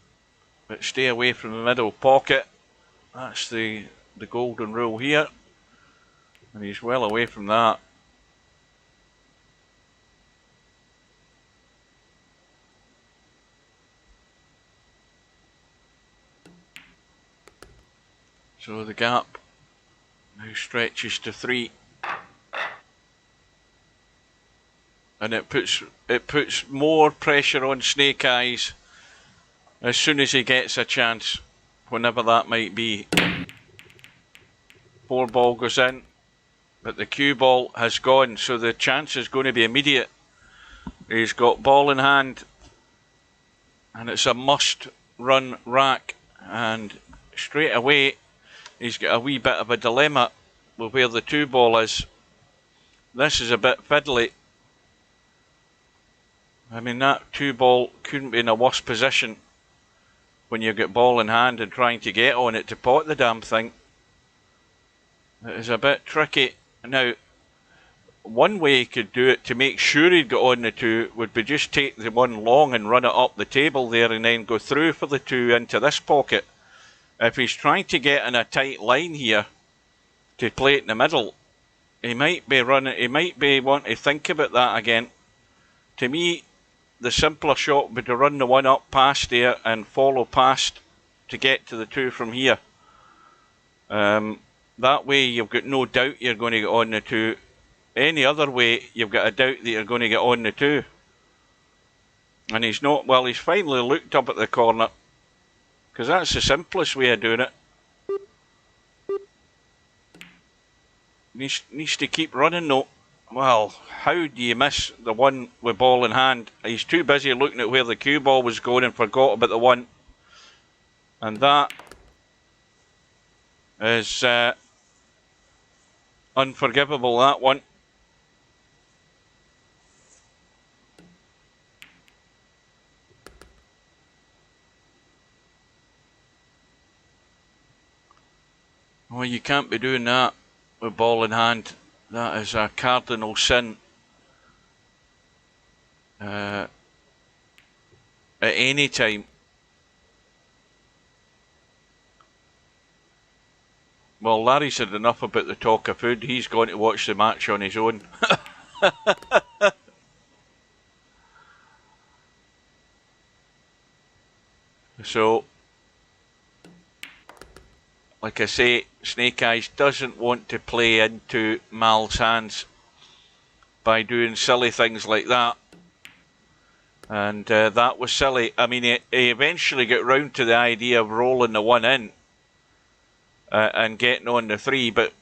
but stay away from the middle pocket. That's the golden rule here, and he's well away from that. So the gap now stretches to 3, and it puts more pressure on Snake Eyes as soon as he gets a chance, whenever that might be. 4 ball goes in, but the cue ball has gone, so the chance is going to be immediate. He's got ball in hand, and it's a must run rack, and straight away he's got a wee bit of a dilemma with where the 2 ball is. This is a bit fiddly. I mean, that 2 ball couldn't be in a worse position when you've got ball in hand and trying to get on it to pot the damn thing. It is a bit tricky. Now, one way he could do it to make sure he'd got on the 2 would be just take the 1 long and run it up the table there and then go through for the 2 into this pocket. If he's trying to get in a tight line here to play it in the middle, he might be wanting to think about that again. To me, the simpler shot would be to run the 1 up past there and follow past to get to the 2 from here. That way you've got no doubt you're going to get on the 2. Any other way, you've got a doubt that you're going to get on the 2. And he's not, well, he's finally looked up at the corner, because that's the simplest way of doing it. Needs to keep running though. Well, how do you miss the 1 with ball in hand? He's too busy looking at where the cue ball was going and forgot about the 1. And that is unforgivable, that one. Well, you can't be doing that with ball in hand. That is a cardinal sin. At any time. Well, Larry's had enough about the talk of food. He's going to watch the match on his own. So, like I say, Snake Eyes doesn't want to play into Mal's hands by doing silly things like that. And that was silly. I mean, he eventually got round to the idea of rolling the 1 in and getting on the 3, but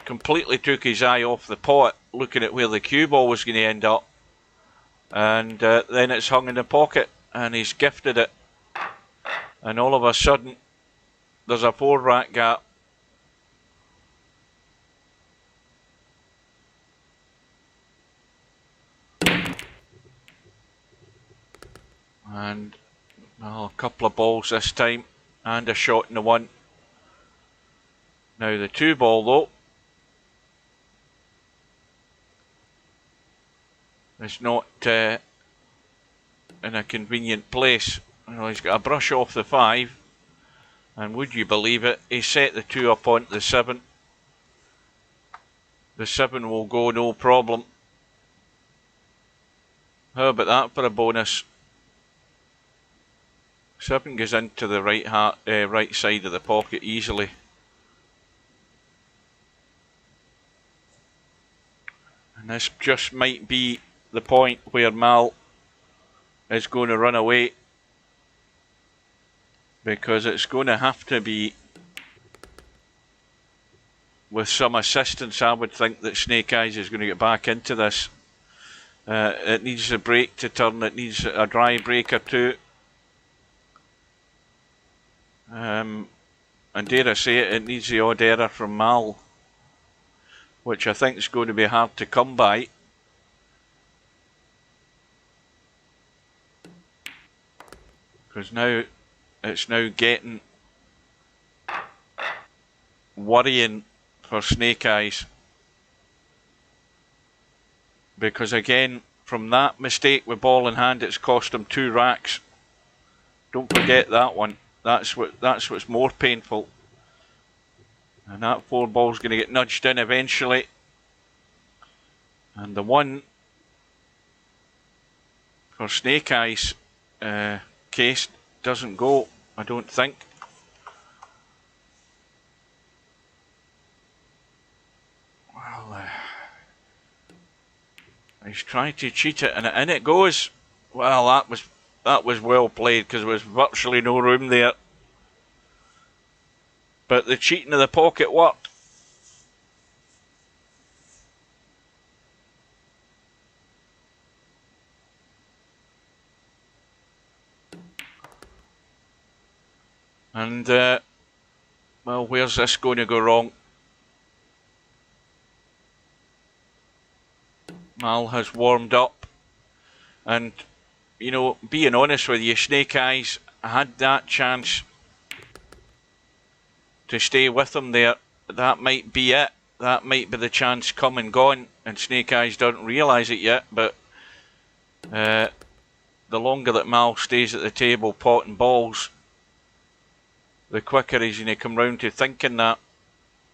completely took his eye off the pot, looking at where the cue ball was going to end up. And then it's hung in the pocket, and he's gifted it. And all of a sudden, there's a 4 rack gap. And well, a couple of balls this time, and a shot in the 1. Now the 2 ball though is not in a convenient place. You know, he's got a brush off the 5, and would you believe it, he set the 2 up onto the 7. The 7 will go no problem. How about that for a bonus? 7 goes into the right side of the pocket easily. And this just might be the point where Mal is going to run away, because it's going to have to be with some assistance. I would think that Snake Eyes is going to get back into this. It needs a break to turn, it needs a dry break or 2. And dare I say it, it needs the odd error from Mal, which I think is going to be hard to come by. Because now it's now getting worrying for Snake Eyes. Because again, from that mistake with ball in hand, it's cost him 2 racks. Don't forget that one. That's what's more painful. And that 4 ball's going to get nudged in eventually. And the one for Snake Eyes case doesn't go, I don't think. Well, he's trying to cheat it, and in it goes. Well, that was well played, because there was virtually no room there. But the cheating of the pocket worked. And, well, where's this going to go wrong? Mal has warmed up. And, you know, being honest with you, Snake Eyes had that chance to stay with him there. That might be it. That might be the chance come and gone. And Snake Eyes doesn't realise it yet. But the longer that Mal stays at the table potting balls, the quicker he's going to come round to thinking that.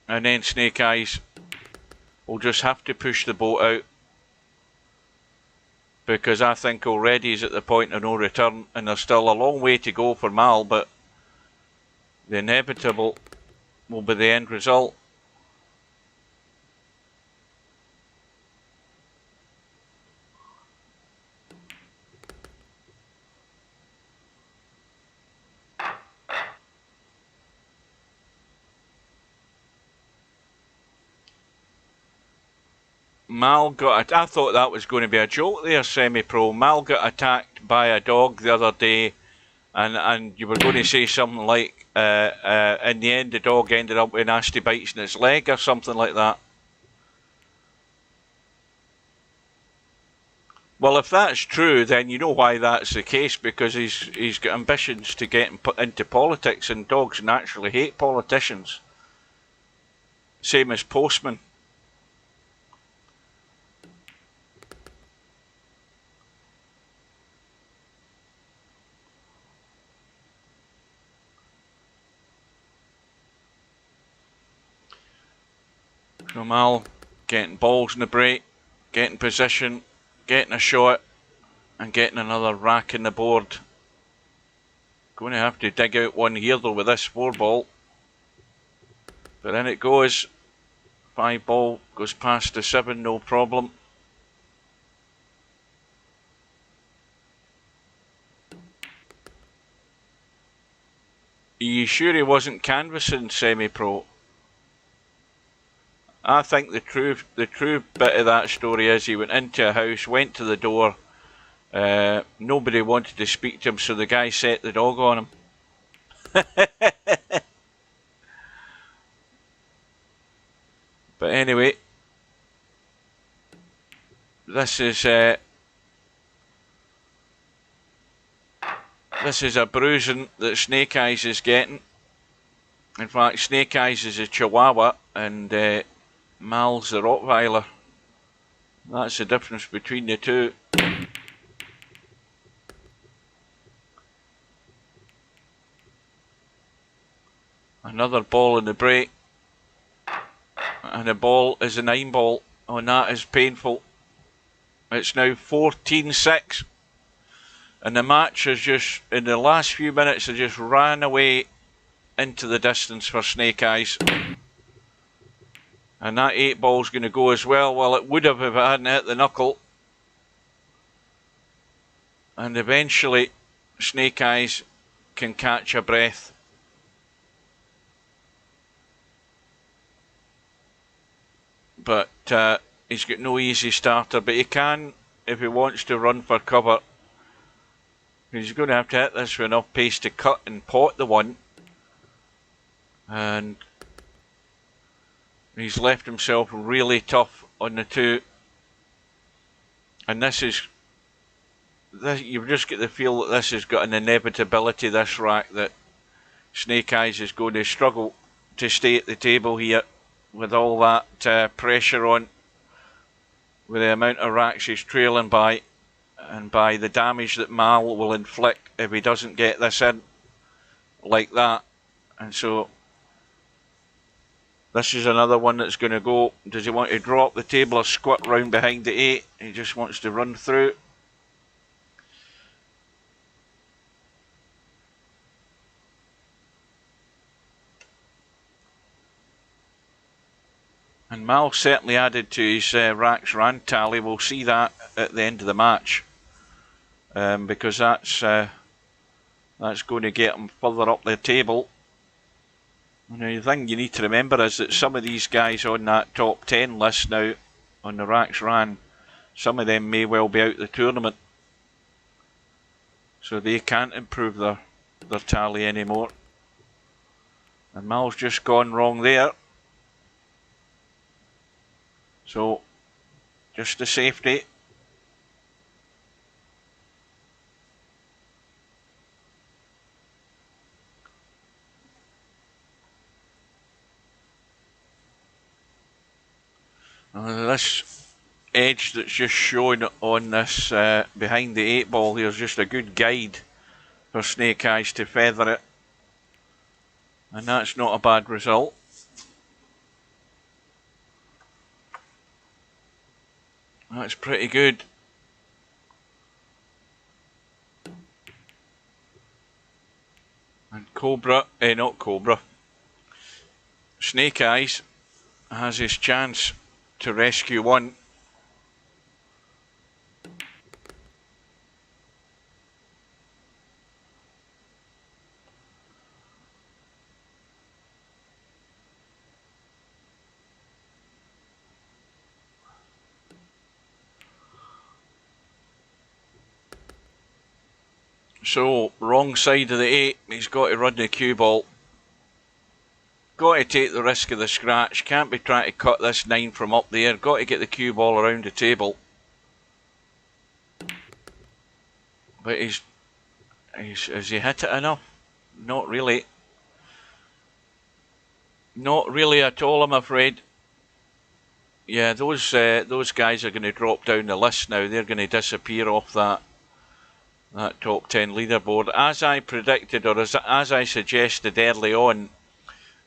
And then Snake Eyes will just have to push the boat out. Because I think already he's at the point of no return. And there's still a long way to go for Mal. But the inevitable will be the end result. Mal got, I thought that was going to be a joke there, Semi-Pro. Mal got attacked by a dog the other day, and you were going to say something like, in the end the dog ended up with nasty bites in its leg or something like that. Well, if that's true, then you know why that's the case, because he's got ambitions to get into politics, and dogs naturally hate politicians. Same as postmen. So Mal getting balls in the break, getting position, getting a shot, and getting another rack in the board. Going to have to dig out one here though with this 4 ball. But in it goes. 5 ball goes past the 7, no problem. Are you sure he wasn't canvassing, Semi-Pro? I think the true bit of that story is he went into a house, went to the door, nobody wanted to speak to him, so the guy set the dog on him. But anyway, this is a bruising that Snake Eyes is getting. In fact, Snake Eyes is a Chihuahua and Mal's the Rottweiler. That's the difference between the two. Another ball in the break. And the ball is a 9 ball. Oh, and that is painful. It's now 14-6. And the match has just, in the last few minutes, has just ran away into the distance for Snake Eyes. And that 8 ball's going to go as well. Well, it would have if it hadn't hit the knuckle. And eventually, Snake Eyes can catch a breath. But he's got no easy starter. But he can, if he wants to run for cover. He's going to have to hit this with enough pace to cut and pot the one. And he's left himself really tough on the 2. And this is, you've just got the feel that this has got an inevitability, this rack, that Snake Eyes is going to struggle to stay at the table here with all that pressure on, with the amount of racks he's trailing by. and by the damage that Mal will inflict if he doesn't get this in like that. And so this is another one that's going to go. Does he want to drop the table or squat round behind the 8? He just wants to run through. And Mal certainly added to his Rax Ran tally. We'll see that at the end of the match, because that's going to get him further up the table. Now, the thing you need to remember is that some of these guys on that top 10 list now on the Rax Ran, some of them may well be out the tournament, so they can't improve their tally anymore. And Mal's just gone wrong there. So, just a safety. This edge that's just shown on this behind the 8 ball here is just a good guide for Snake Eyes to feather it. And that's not a bad result. That's pretty good. And not Cobra, Snake Eyes has his chance to rescue one. So, wrong side of the 8, he's got to run the cue ball. Got to take the risk of the scratch, can't be trying to cut this 9 from up there, got to get the cue ball around the table. But has he hit it enough? Not really. Not really at all, I'm afraid. Yeah, those guys are going to drop down the list now, they're going to disappear off that top 10 leaderboard. As I predicted, or as I suggested early on,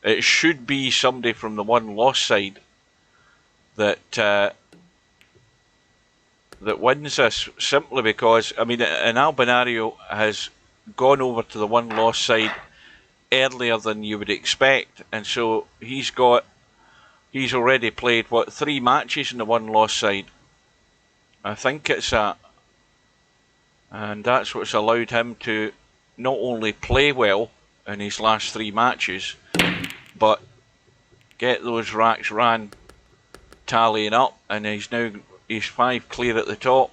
it should be somebody from the one-loss side that wins this, simply because, I mean, an Albinario has gone over to the one-loss side earlier than you would expect, and so he's already played, what, 3 matches in the one-loss side? I think it's that. And that's what's allowed him to not only play well in his last 3 matches, but get those Rax Ran tallying up, and he's 5 clear at the top.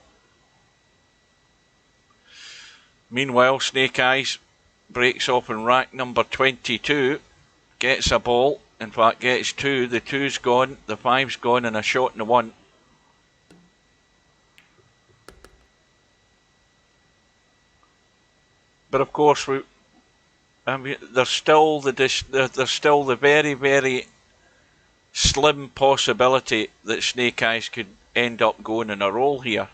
Meanwhile, Snake Eyes breaks off in rack number 22, gets a ball, in fact gets 2, the 2's gone, the 5's gone, and a shot in the 1. But of course, there's still the very, very slim possibility that Snake Eyes could end up going in a roll here.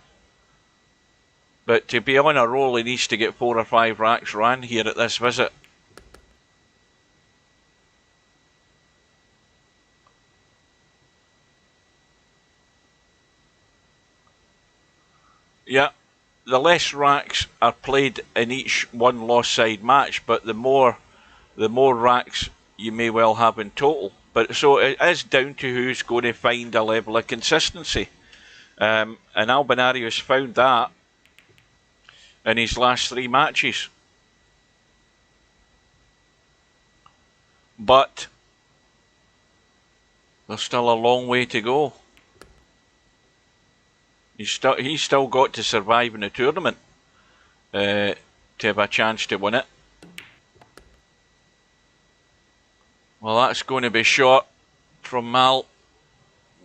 But to be on a roll, he needs to get 4 or 5 racks ran here at this visit. Yeah. The less racks are played in each one-loss side match, but the more racks you may well have in total. But so it is down to who's going to find a level of consistency. And Albinarius found that in his last 3 matches. But there's still a long way to go. He's still got to survive in the tournament to have a chance to win it. Well, that's going to be short from Mal.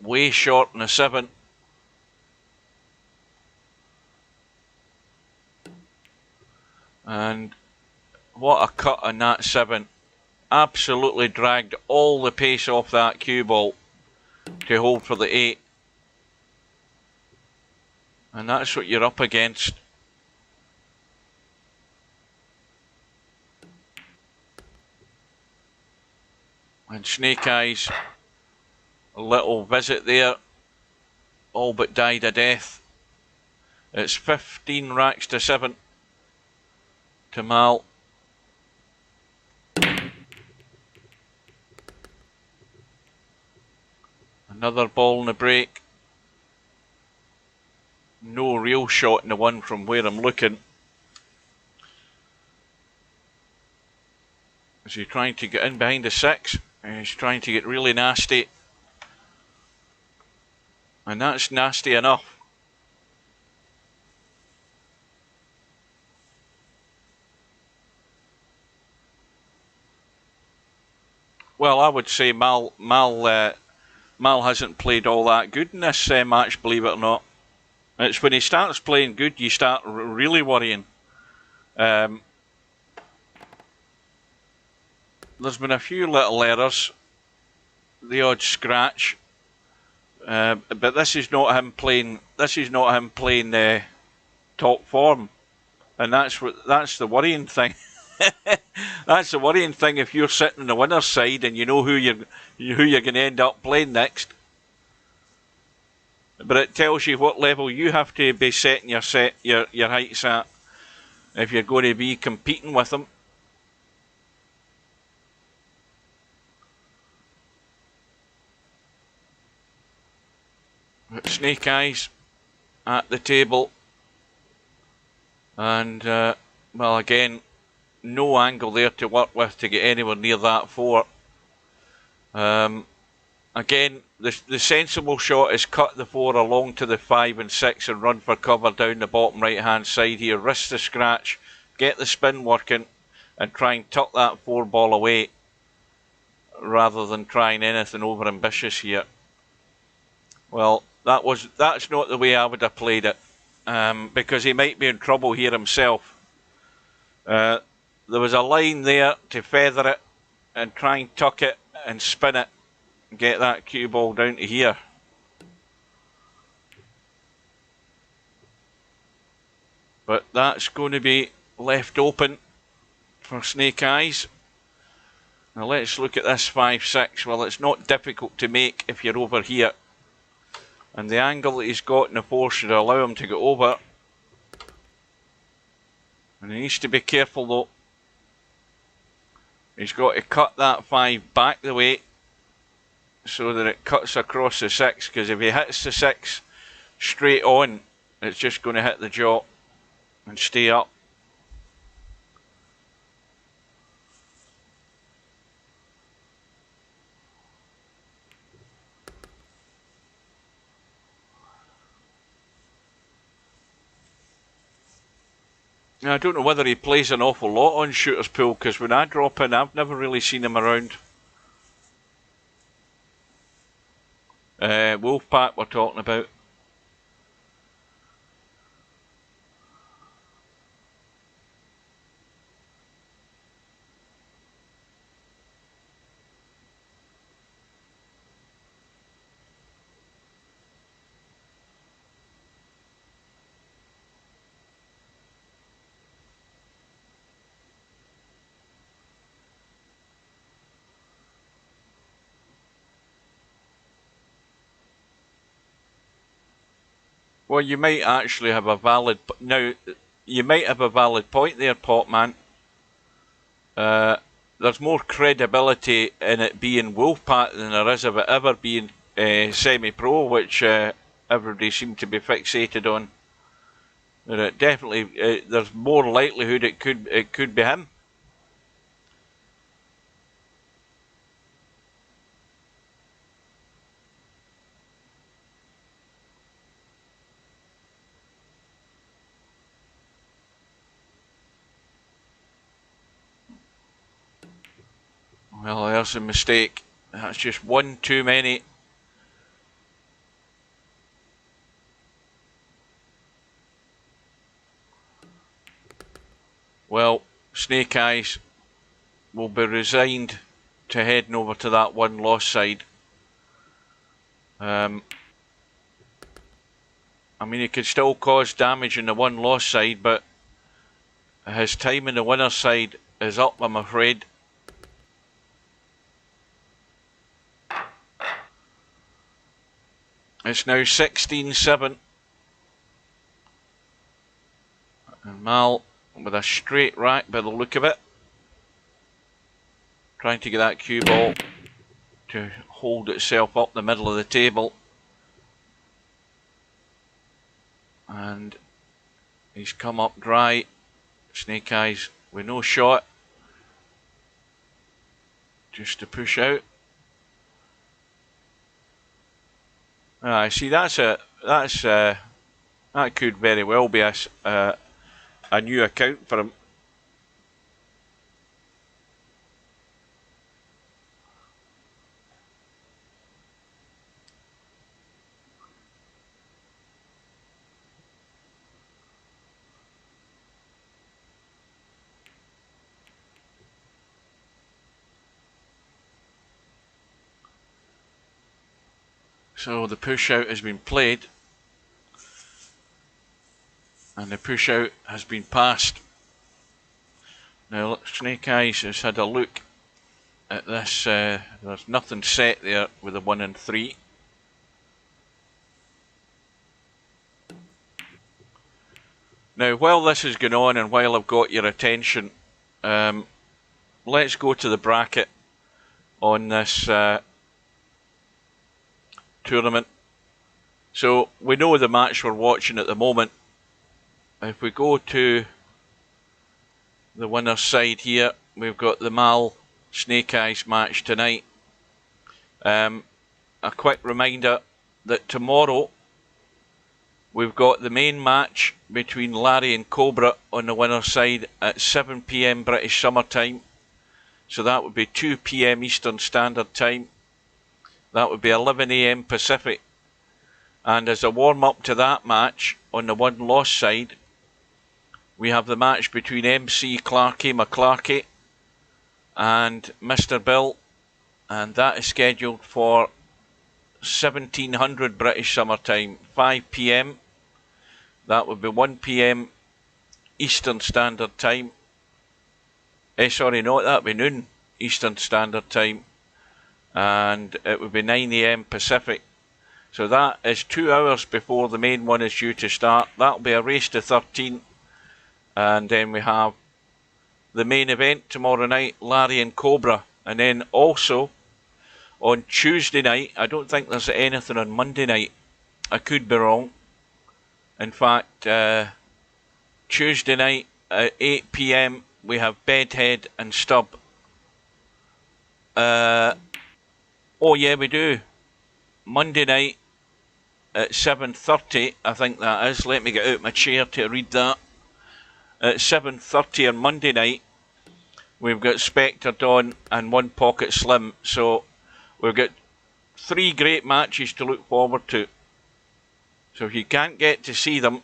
Way short in the 7. And what a cut on that 7. Absolutely dragged all the pace off that cue ball to hold for the 8. And that's what you're up against. And Snake Eyes, a little visit there, all but died a death. It's 15 racks to 7 to Mal. Another ball in the break. No real shot in the one from where I'm looking. Is he trying to get in behind the 6? He's trying to get really nasty. And that's nasty enough. Well, I would say Mal hasn't played all that good in this match, believe it or not. It's when he starts playing good you start really worrying. There's been a few little errors, the odd scratch, but this is not him playing. This is not him playing top form, and that's the worrying thing. That's the worrying thing if you're sitting on the winner's side and you know who you're going to end up playing next. But it tells you what level you have to be setting your heights at if you're going to be competing with them. But Snake Eyes at the table, and well, again, no angle there to work with to get anywhere near that 4. Again, the sensible shot is cut the 4 along to the 5 and 6 and run for cover down the bottom right hand side here. Risk the scratch, get the spin working, and try and tuck that 4 ball away rather than trying anything over ambitious here. Well, that's not the way I would have played it, because he might be in trouble here himself. There was a line there to feather it and try and tuck it and spin it and get that cue ball down to here. But that's going to be left open for Snake Eyes. Now let's look at this 5-6. Well, it's not difficult to make if you're over here. And the angle that he's got in the 4 should allow him to go over. And he needs to be careful though. He's got to cut that 5 back the way so that it cuts across the 6, because if he hits the 6 straight on, it's just going to hit the jaw and stay up. Now, I don't know whether he plays an awful lot on Shooter's Pool, because when I drop in, I've never really seen him around. Wolfpack we're talking about. Well, you might actually have a valid... Now, you might have a valid point there, Potman. There's more credibility in it being Wolfpack than there is of it ever being semi-pro, which everybody seemed to be fixated on. But it definitely, there's more likelihood it could be him. Well, there's a mistake. That's just one too many. Well, Snake Eyes will be resigned to heading over to that one loss side. I mean, he could still cause damage in the one loss side, but his time in the winner side is up, I'm afraid. It's now 16-7. And Mal with a straight rack by the look of it. Trying to get that cue ball to hold itself up the middle of the table. And he's come up dry. Snake Eyes with no shot. Just to push out. I see that could very well be a new account for him. So the push out has been played, and the push out has been passed. Now Snake Eyes has had a look at this. There's nothing set there with a 1 and 3. Now while this is going on and while I've got your attention, let's go to the bracket on this tournament. So we know the match we're watching at the moment. If we go to the winner's side here, we've got the Mal Snake Eyes match tonight. A quick reminder that tomorrow we've got the main match between Larry and Cobra on the winner's side at 7 PM British Summer Time. So that would be 2 PM Eastern Standard Time. That would be 11 AM Pacific. And as a warm-up to that match, on the one loss side, we have the match between MC Clarkey McClarkey and Mr. Bill, and that is scheduled for 1700 British Summer Time, 5 PM. That would be 1 PM Eastern Standard Time. Sorry, no, that would be noon Eastern Standard Time, and it would be 9 AM Pacific. So that is 2 hours before the main one is due to start. That'll be a race to 13. And then we have the main event tomorrow night, Larry and Cobra. And then also on Tuesday night, I don't think there's anything on Monday night. I could be wrong. In fact, Tuesday night at 8 PM, we have Bedhead and Stubb. Oh yeah, we do. Monday night at 7:30, I think that is. Let me get out my chair to read that. At 7:30 on Monday night, we've got Spectre Dawn and One Pocket Slim. So we've got 3 great matches to look forward to. So if you can't get to see them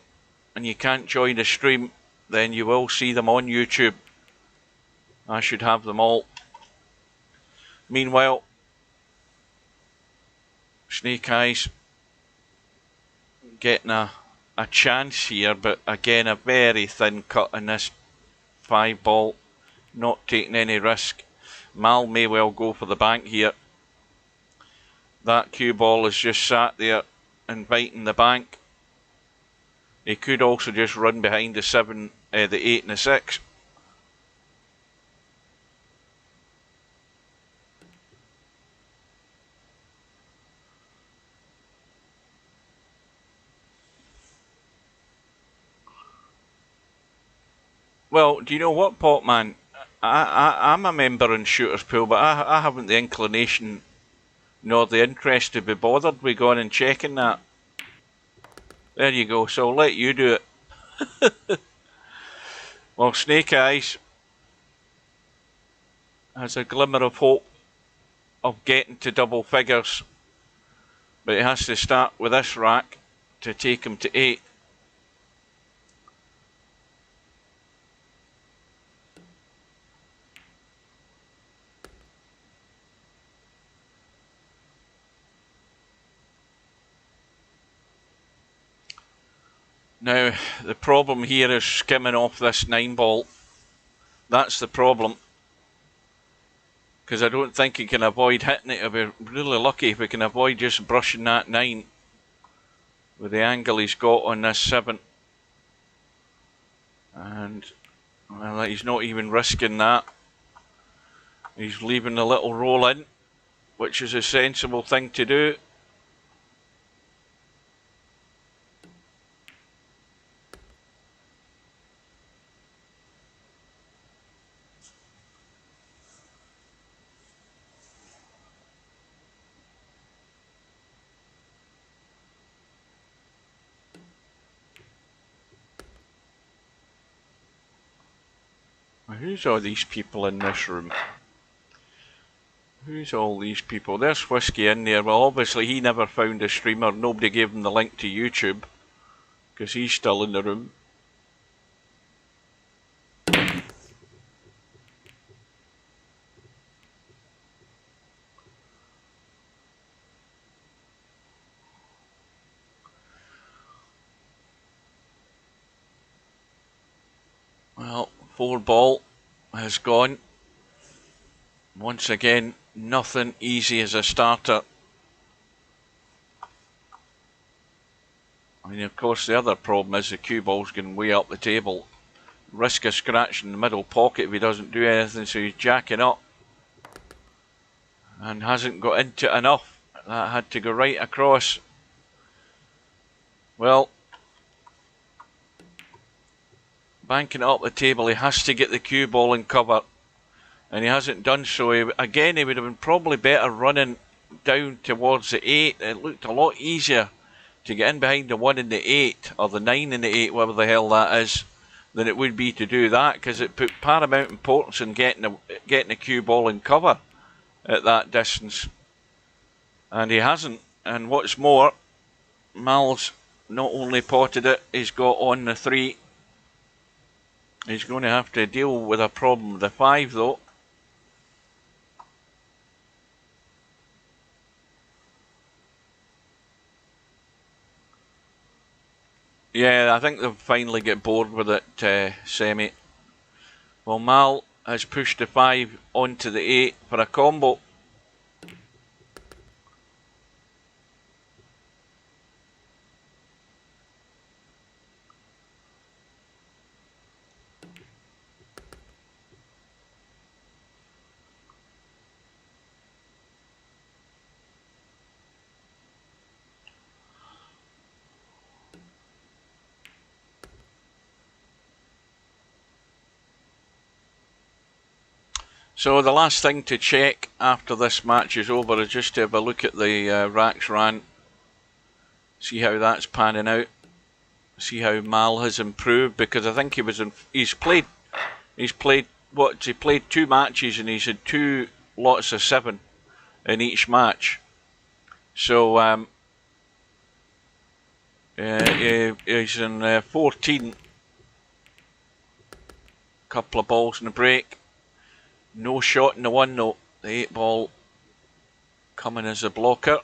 and you can't join the stream, then you will see them on YouTube. I should have them all. Meanwhile, Snake Eyes getting a chance here, but again a very thin cut in this 5 ball, not taking any risk. Mal may well go for the bank here. That cue ball has just sat there inviting the bank. He could also just run behind the 7, the 8 and the 6. Well, do you know what, Potman? I'm a member in Shooters Pool, but I haven't the inclination nor the interest to be bothered with going and checking that. There you go, so I'll let you do it. Well, Snake Eyes has a glimmer of hope of getting to double figures, but he has to start with this rack to take him to 8. Now, the problem here is skimming off this 9 ball. That's the problem. Because I don't think he can avoid hitting it. He'll be really lucky if he can avoid just brushing that 9 with the angle he's got on this 7. And, well, he's not even risking that. He's leaving the little roll in, which is a sensible thing to do. Who's all these people in this room? Who's all these people? There's Whiskey in there. Well, obviously he never found a streamer. Nobody gave him the link to YouTube, because he's still in the room. Well, 4 ball has gone. Once again, nothing easy as a starter. I mean, of course, the other problem is the cue ball's going way up the table. Risk a scratch in the middle pocket if he doesn't do anything, so he's jacking up. And hasn't got into it enough. That had to go right across. Well, banking it up the table, he has to get the cue ball in cover. And he hasn't done so. Again, he would have been probably better running down towards the 8. It looked a lot easier to get in behind the 1 and the 8, or the 9 and the 8, whatever the hell that is, than it would be to do that, because it put paramount importance in getting the cue ball in cover at that distance. And he hasn't. And what's more, Mal's not only potted it, he's got on the 3. He's going to have to deal with a problem with the 5 though. Yeah, I think they'll finally get bored with it, Semi. Well, Mal has pushed the 5 onto the 8 for a combo. So the last thing to check after this match is over is just to have a look at the racks ran, see how that's panning out, see how Mal has improved, because I think he's played 2 matches and he's had 2 lots of 7 in each match. So he's in 14, couple of balls in the break. No shot in the 1 though. The 8 ball coming as a blocker.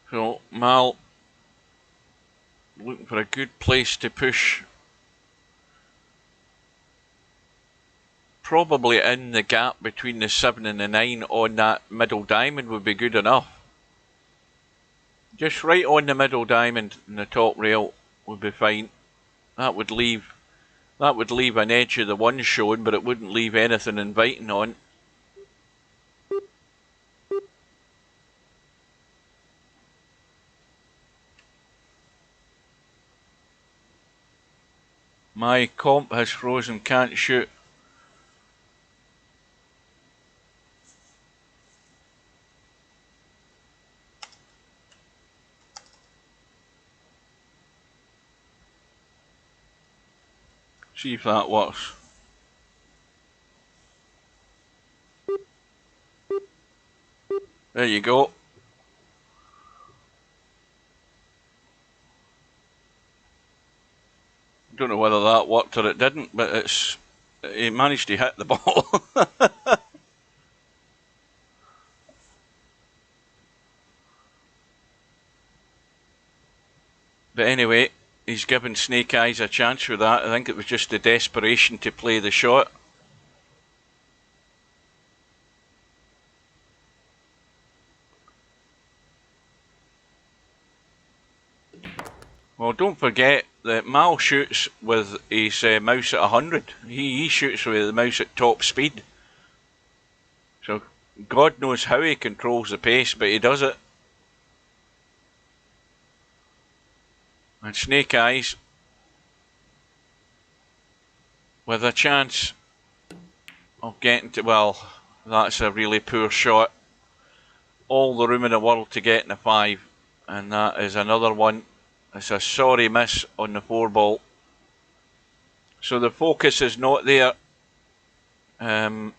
So Mal looking for a good place to push. Probably in the gap between the 7 and the 9 on that middle diamond would be good enough. Just right on the middle diamond in the top rail would be fine. That would leave an edge of the 1 shown, but it wouldn't leave anything inviting on. My comp has frozen, can't shoot. See if that works. There you go. Don't know whether that worked or it didn't, but he managed to hit the ball. But anyway, he's given Snake Eyes a chance with that. I think it was just the desperation to play the shot. Well, don't forget that Mal shoots with his mouse at 100. He shoots with the mouse at top speed. So God knows how he controls the pace, but he does it. And Snake Eyes with a chance of getting to, well, that's a really poor shot. All the room in the world to get in a 5, and that is another one. It's a sorry miss on the 4 ball. So the focus is not there. The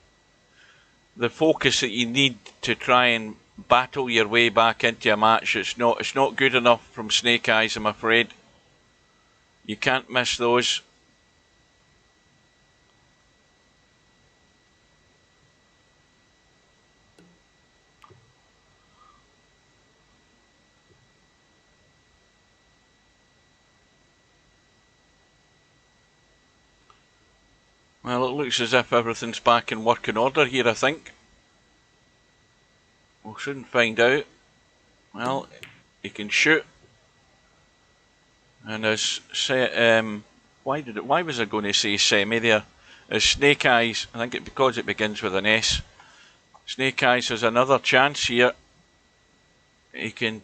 focus that you need to try and battle your way back into a match, it's not good enough from Snake Eyes, I'm afraid. You can't miss those. Well, it looks as if everything's back in working order here, I think. We'll soon find out. Well, he can shoot. And as why was I going to say semi there? As Snake Eyes, I think because it begins with an S. Snake Eyes has another chance here. He can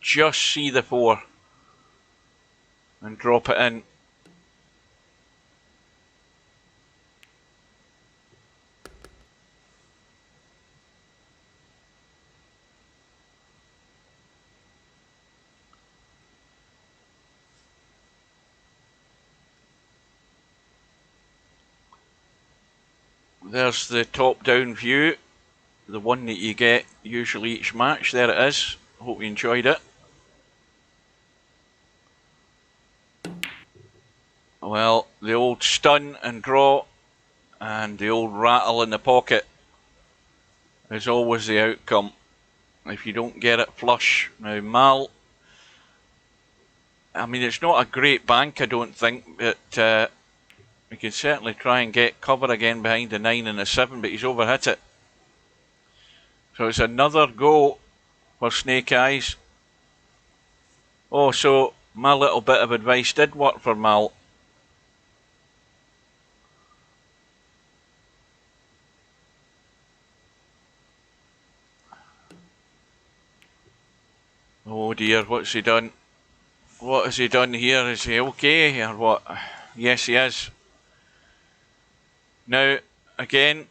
just see the 4 and drop it in. There's the top-down view, the one that you get usually each match. There it is. Hope you enjoyed it. Well, the old stun and draw and the old rattle in the pocket is always the outcome if you don't get it flush. Now, Mal, I mean, it's not a great bank, I don't think, but he can certainly try and get cover again behind the 9 and the 7, but he's overhit it. So it's another go for Snake Eyes. Oh, so my little bit of advice did work for Mal. Oh dear, what's he done? What has he done here? Is he okay or what? Yes, he is. Now, again,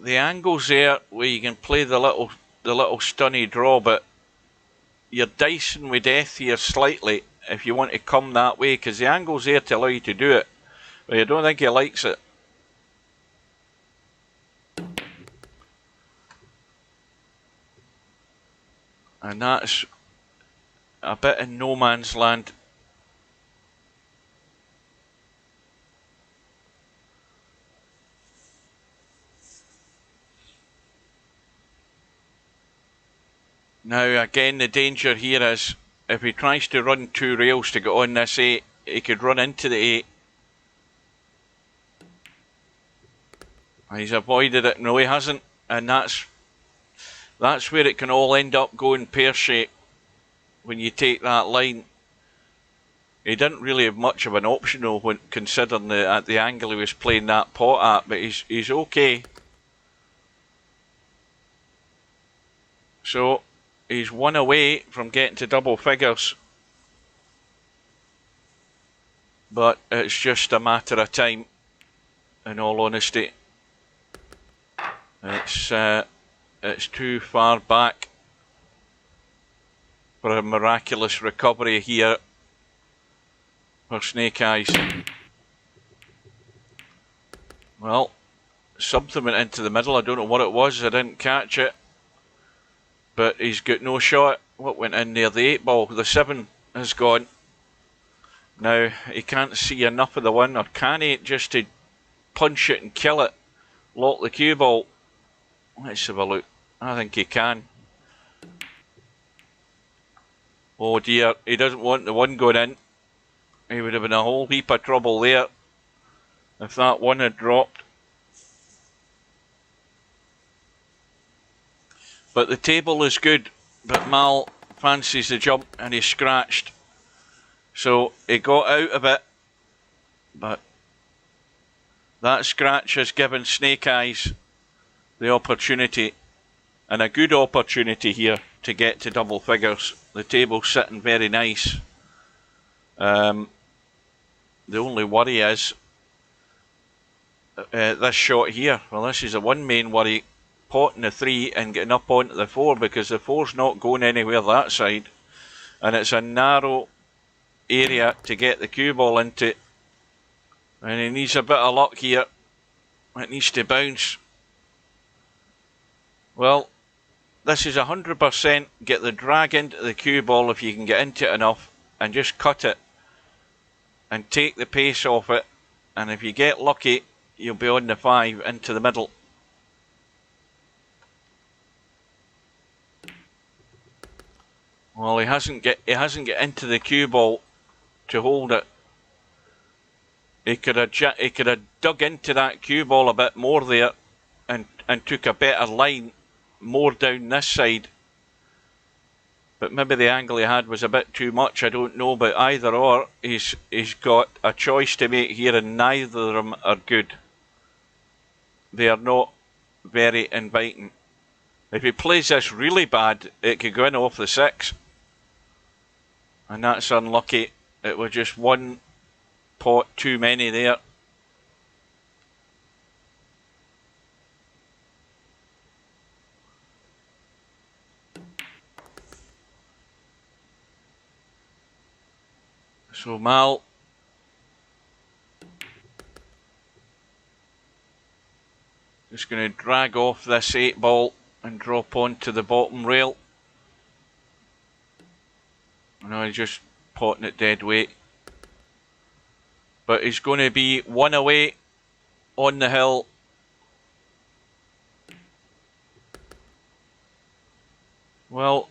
the angle's there where you can play the little stunny draw, but you're dicing with death here slightly if you want to come that way, because the angle's there to allow you to do it, but I don't think he likes it. And that's a bit in no man's land. Now again, the danger here is if he tries to run 2 rails to get on this 8, he could run into the 8. He's avoided it. No, he hasn't, and that's where it can all end up going pear-shaped when you take that line. He didn't really have much of an option though, when considering the angle he was playing that pot at, but he's okay. So he's 1 away from getting to double figures, but it's just a matter of time, in all honesty. It's too far back for a miraculous recovery here for Snake Eyes. Well, something went into the middle. I don't know what it was. I didn't catch it. but he's got no shot. What went in there? The 8 ball, the 7 has gone. Now, he can't see enough of the 1, or can he, just to punch it and kill it, lock the cue ball? Let's have a look. I think he can. Oh dear, he doesn't want the 1 going in. He would have been a whole heap of trouble there if that 1 had dropped. But the table is good, but Mal fancies the jump and he scratched. So he got out of it, but that scratch has given Snake Eyes the opportunity, and a good opportunity here, to get to double figures. The table's sitting very nice. The only worry is this shot here. Well, this is a 1 main worry, potting the 3 and getting up onto the 4, because the 4's not going anywhere that side, and it's a narrow area to get the cue ball into, and he needs a bit of luck here. It needs to bounce. Well, this is 100% get the drag into the cue ball if you can get into it enough, and just cut it and take the pace off it, and if you get lucky you'll be on the 5 into the middle. Well, he hasn't get into the cue ball to hold it. He could have dug into that cue ball a bit more there, and took a better line more down this side. But maybe the angle he had was a bit too much, I don't know, but either or, he's got a choice to make here, and neither of them are good. They are not very inviting. If he plays this really bad, it could go in off the 6. And that's unlucky. It was just 1 pot too many there. So Mal just going to drag off this 8 ball and drop onto the bottom rail. Now he's just potting it dead weight. But he's going to be 1 away on the hill. Well,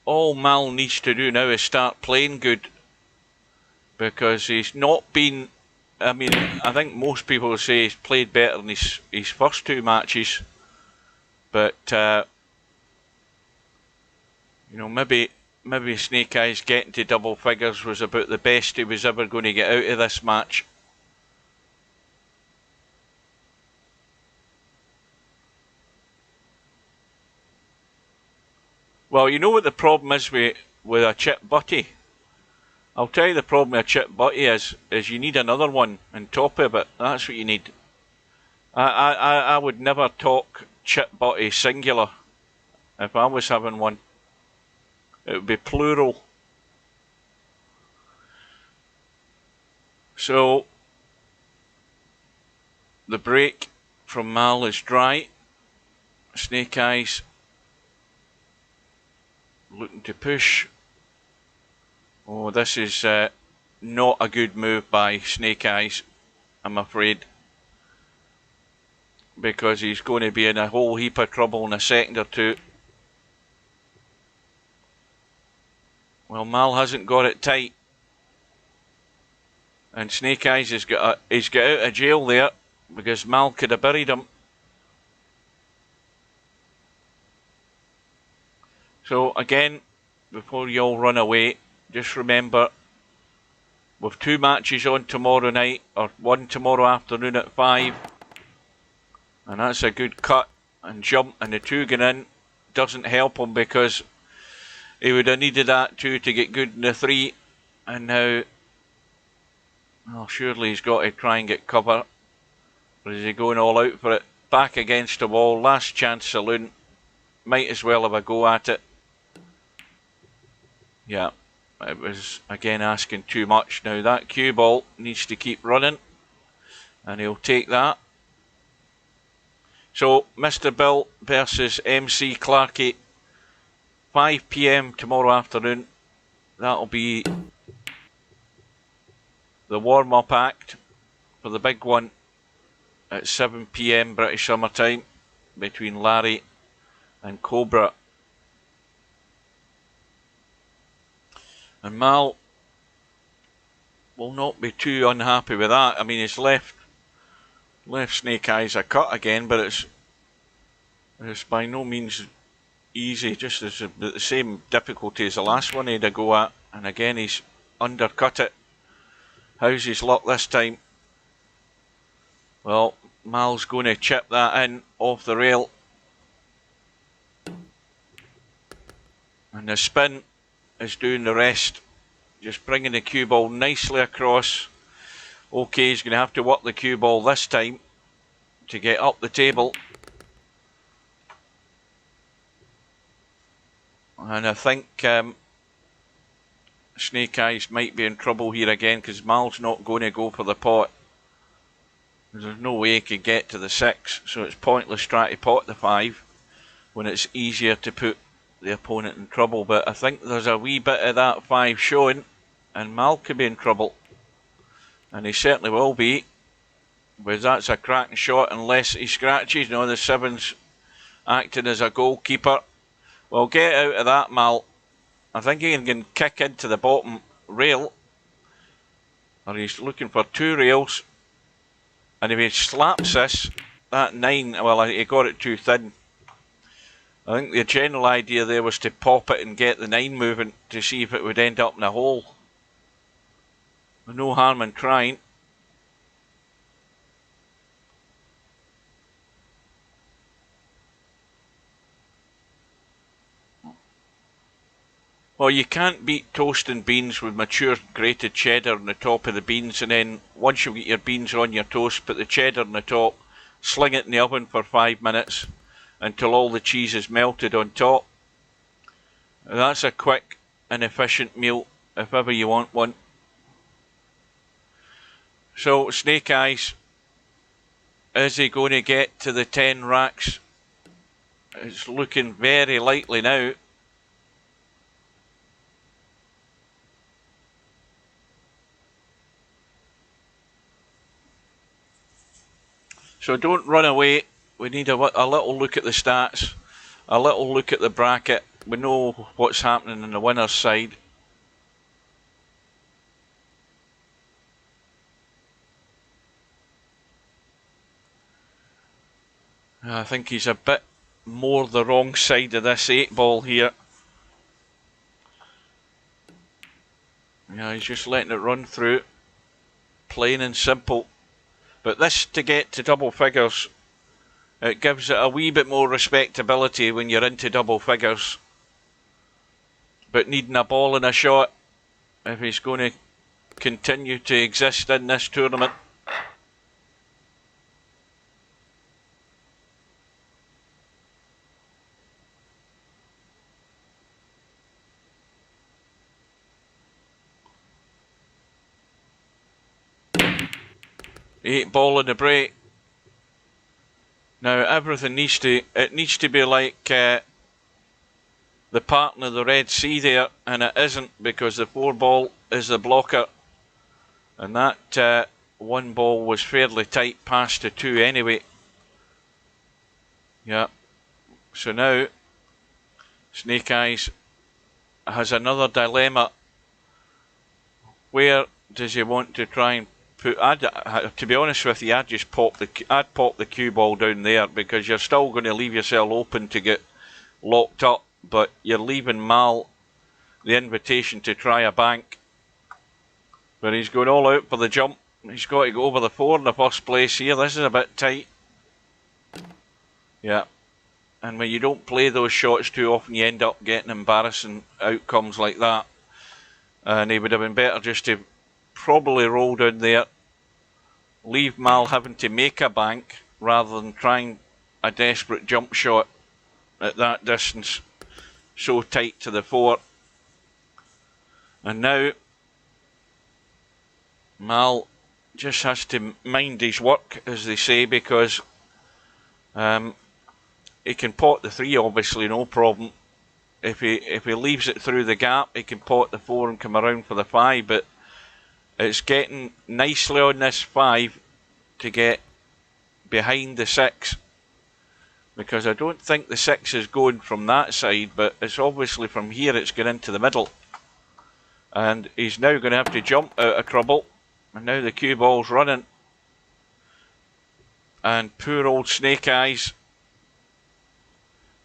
all Mal needs to do now is start playing good, because he's not been, I mean, I think most people will say he's played better than his first 2 matches, but you know, maybe Snake Eyes getting to double figures was about the best he was ever going to get out of this match. Well, you know what the problem is with a chip butty? I'll tell you the problem with a chip butty is you need another one on top of it. That's what you need. I would never talk chip butty singular if I was having one. It would be plural. So the break from Mal is dry. Snake Eyes looking to push. Oh, this is not a good move by Snake Eyes, I'm afraid, because he's going to be in a whole heap of trouble in a second or two. Well, Mal hasn't got it tight, and Snake Eyes has got out of jail there, because Mal could have buried him. So again, before you all run away, just remember, with 2 matches on tomorrow night, or 1 tomorrow afternoon at 5, and that's a good cut and jump, and the 2 going in doesn't help him, because he would have needed that 2 to get good in the 3, and now, well, surely he's got to try and get cover, or is he going all out for it? Back against the wall, last chance saloon, might as well have a go at it. Yeah, it was again asking too much. Now that cue ball needs to keep running, and he'll take that. So, Mr. Bill versus MC Clarkey, 5 PM tomorrow afternoon. That'll be the warm-up act for the big one at 7 PM British Summer Time between Larry and Cobra. And Mal will not be too unhappy with that. I mean, he's left Snake Eyes a cut again, but it's by no means easy, just as the same difficulty as the last one he had a go at, and again he's undercut it. How's his luck this time? Well, Mal's going to chip that in off the rail, and the spin is doing the rest, just bringing the cue ball nicely across. Okay, he's going to have to work the cue ball this time to get up the table. And I think Snake Eyes might be in trouble here again, because Mal's not going to go for the pot. There's no way he could get to the 6, so it's pointless trying to pot the 5 when it's easier to put the opponent in trouble. But I think there's a wee bit of that 5 showing, and Mal could be in trouble. And he certainly will be, because that's a cracking shot unless he scratches. No, the 7's acting as a goalkeeper. Well, get out of that, Mal. I think he can kick into the bottom rail, or he's looking for 2 rails. And if he slaps this, that 9, well, he got it too thin. I think the general idea there was to pop it and get the 9 moving to see if it would end up in a hole. No harm in trying. Well, you can't beat toast and beans with mature grated cheddar on the top of the beans, and then once you get your beans on your toast, put the cheddar on the top, sling it in the oven for 5 minutes until all the cheese is melted on top. That's a quick and efficient meal if ever you want one. So, Snake Eyes, is he going to get to the 10 racks? It's looking very likely now. So don't run away. We need a little look at the stats, a little look at the bracket. We know what's happening on the winner's side. I think he's a bit more the wrong side of this 8 ball here. Yeah, he's just letting it run through, plain and simple. But this, to get to double figures, it gives it a wee bit more respectability when you're into double figures. But needing a ball and a shot if he's going to continue to exist in this tournament. Eight ball in the break. Now everything needs to be like the pattern of the Red Sea there, and it isn't, because the 4 ball is the blocker, and that 1 ball was fairly tight past the 2 anyway. Yeah, so now Snake Eyes has another dilemma. Where does he want to try and put? To be honest with you, I'd pop the cue ball down there, because you're still going to leave yourself open to get locked up, but you're leaving Mal the invitation to try a bank. But he's going all out for the jump. He's got to go over the 4 in the first place here. This is a bit tight. Yeah. And when you don't play those shots too often, you end up getting embarrassing outcomes like that. And it would have been better just to probably roll down there, leave Mal having to make a bank rather than trying a desperate jump shot at that distance, so tight to the 4. And now Mal just has to mind his work, as they say, because He can pot the 3, obviously, no problem. If he leaves it through the gap, he can pot the 4 and come around for the 5, but it's getting nicely on this 5 to get behind the 6, because I don't think the 6 is going from that side, but it's obviously from here it's going into the middle. And he's now going to have to jump out of trouble, and now the cue ball's running. And poor old Snake Eyes.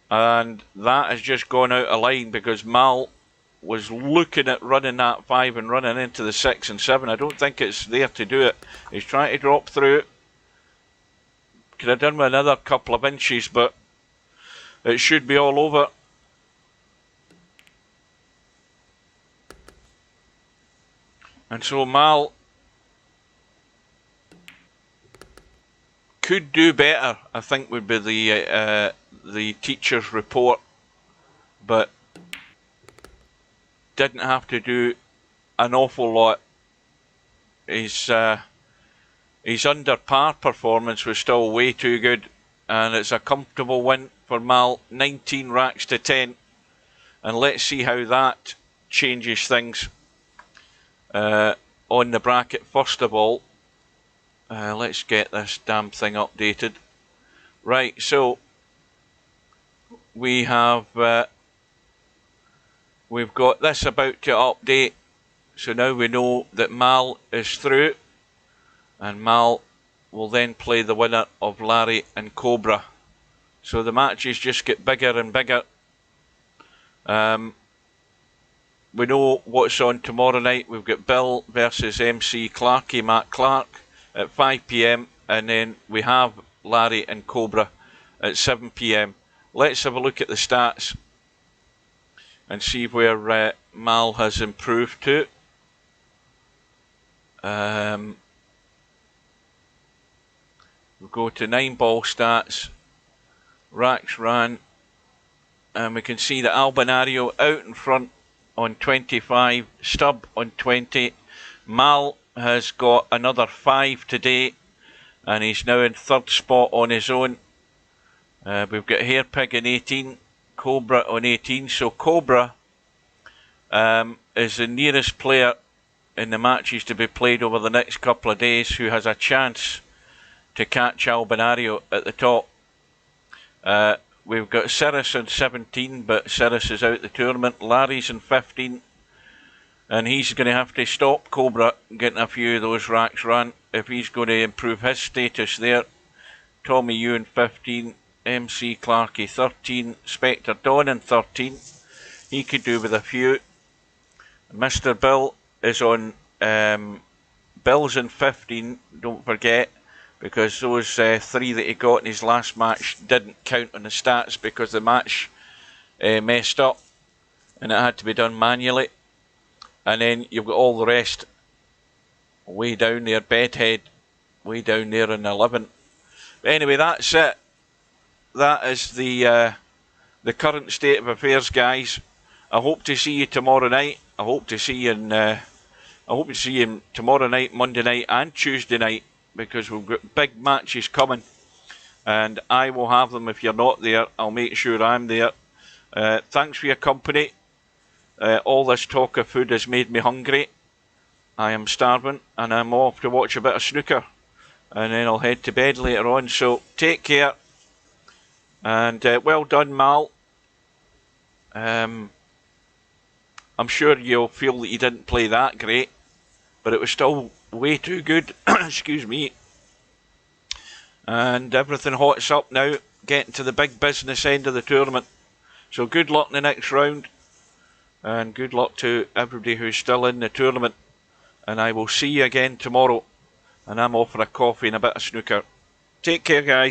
And that has just gone out of line because Mal was looking at running that 5 and running into the 6 and 7. I don't think it's there to do it. He's trying to drop through. Could have done with another couple of inches, but it should be all over. And so Mal could do better, I think, would be the teacher's report, but didn't have to do an awful lot. His under par performance was still way too good, and it's a comfortable win for Mal, 19 racks to 10. And let's see how that changes things on the bracket. First of all, let's get this damn thing updated. Right, so we have we've got this about to update, so now we know that Mal is through, and Mal will then play the winner of Larry and Cobra. So the matches just get bigger and bigger. We know what's on tomorrow night. We've got Bill versus MC Clarkey, Matt Clark, at 5 PM, and then we have Larry and Cobra at 7 PM. Let's have a look at the stats and see where Mal has improved to. We'll go to 9-ball stats, racks ran, and we can see that Albinario out in front on 25, Stubb on 20. Mal has got another 5 today, and he's now in 3rd spot on his own. We've got Hairpig on 18, Cobra on 18. So Cobra is the nearest player in the matches to be played over the next couple of days who has a chance to catch Albinario at the top. We've got Cirrus on 17, but Cirrus is out the tournament. Larry's on 15, and he's going to have to stop Cobra getting a few of those racks run if he's going to improve his status there. Tommy Ewan 15, MC Clarkey 13, Spectre Dawn in 13. He could do with a few. Mr. Bill is on, Bill's in 15, don't forget, because those 3 that he got in his last match didn't count on the stats because the match messed up and it had to be done manually. And then you've got all the rest way down there. Bedhead way down there in 11. But anyway, that's it. That is the current state of affairs, guys. I hope to see you tomorrow night. I hope to see you tomorrow night, Monday night, and Tuesday night, because we've got big matches coming, and I will have them. If you're not there, I'll make sure I'm there. Thanks for your company. All this talk of food has made me hungry. I am starving, and I'm off to watch a bit of snooker, and then I'll head to bed later on. So take care, and well done, Mal. I'm sure you'll feel that you didn't play that great, but it was still way too good. Excuse me. And everything hots up now, getting to the big business end of the tournament. So good luck in the next round, and good luck to everybody who's still in the tournament. And I will see you again tomorrow, and I'm off for a coffee and a bit of snooker. Take care, guys.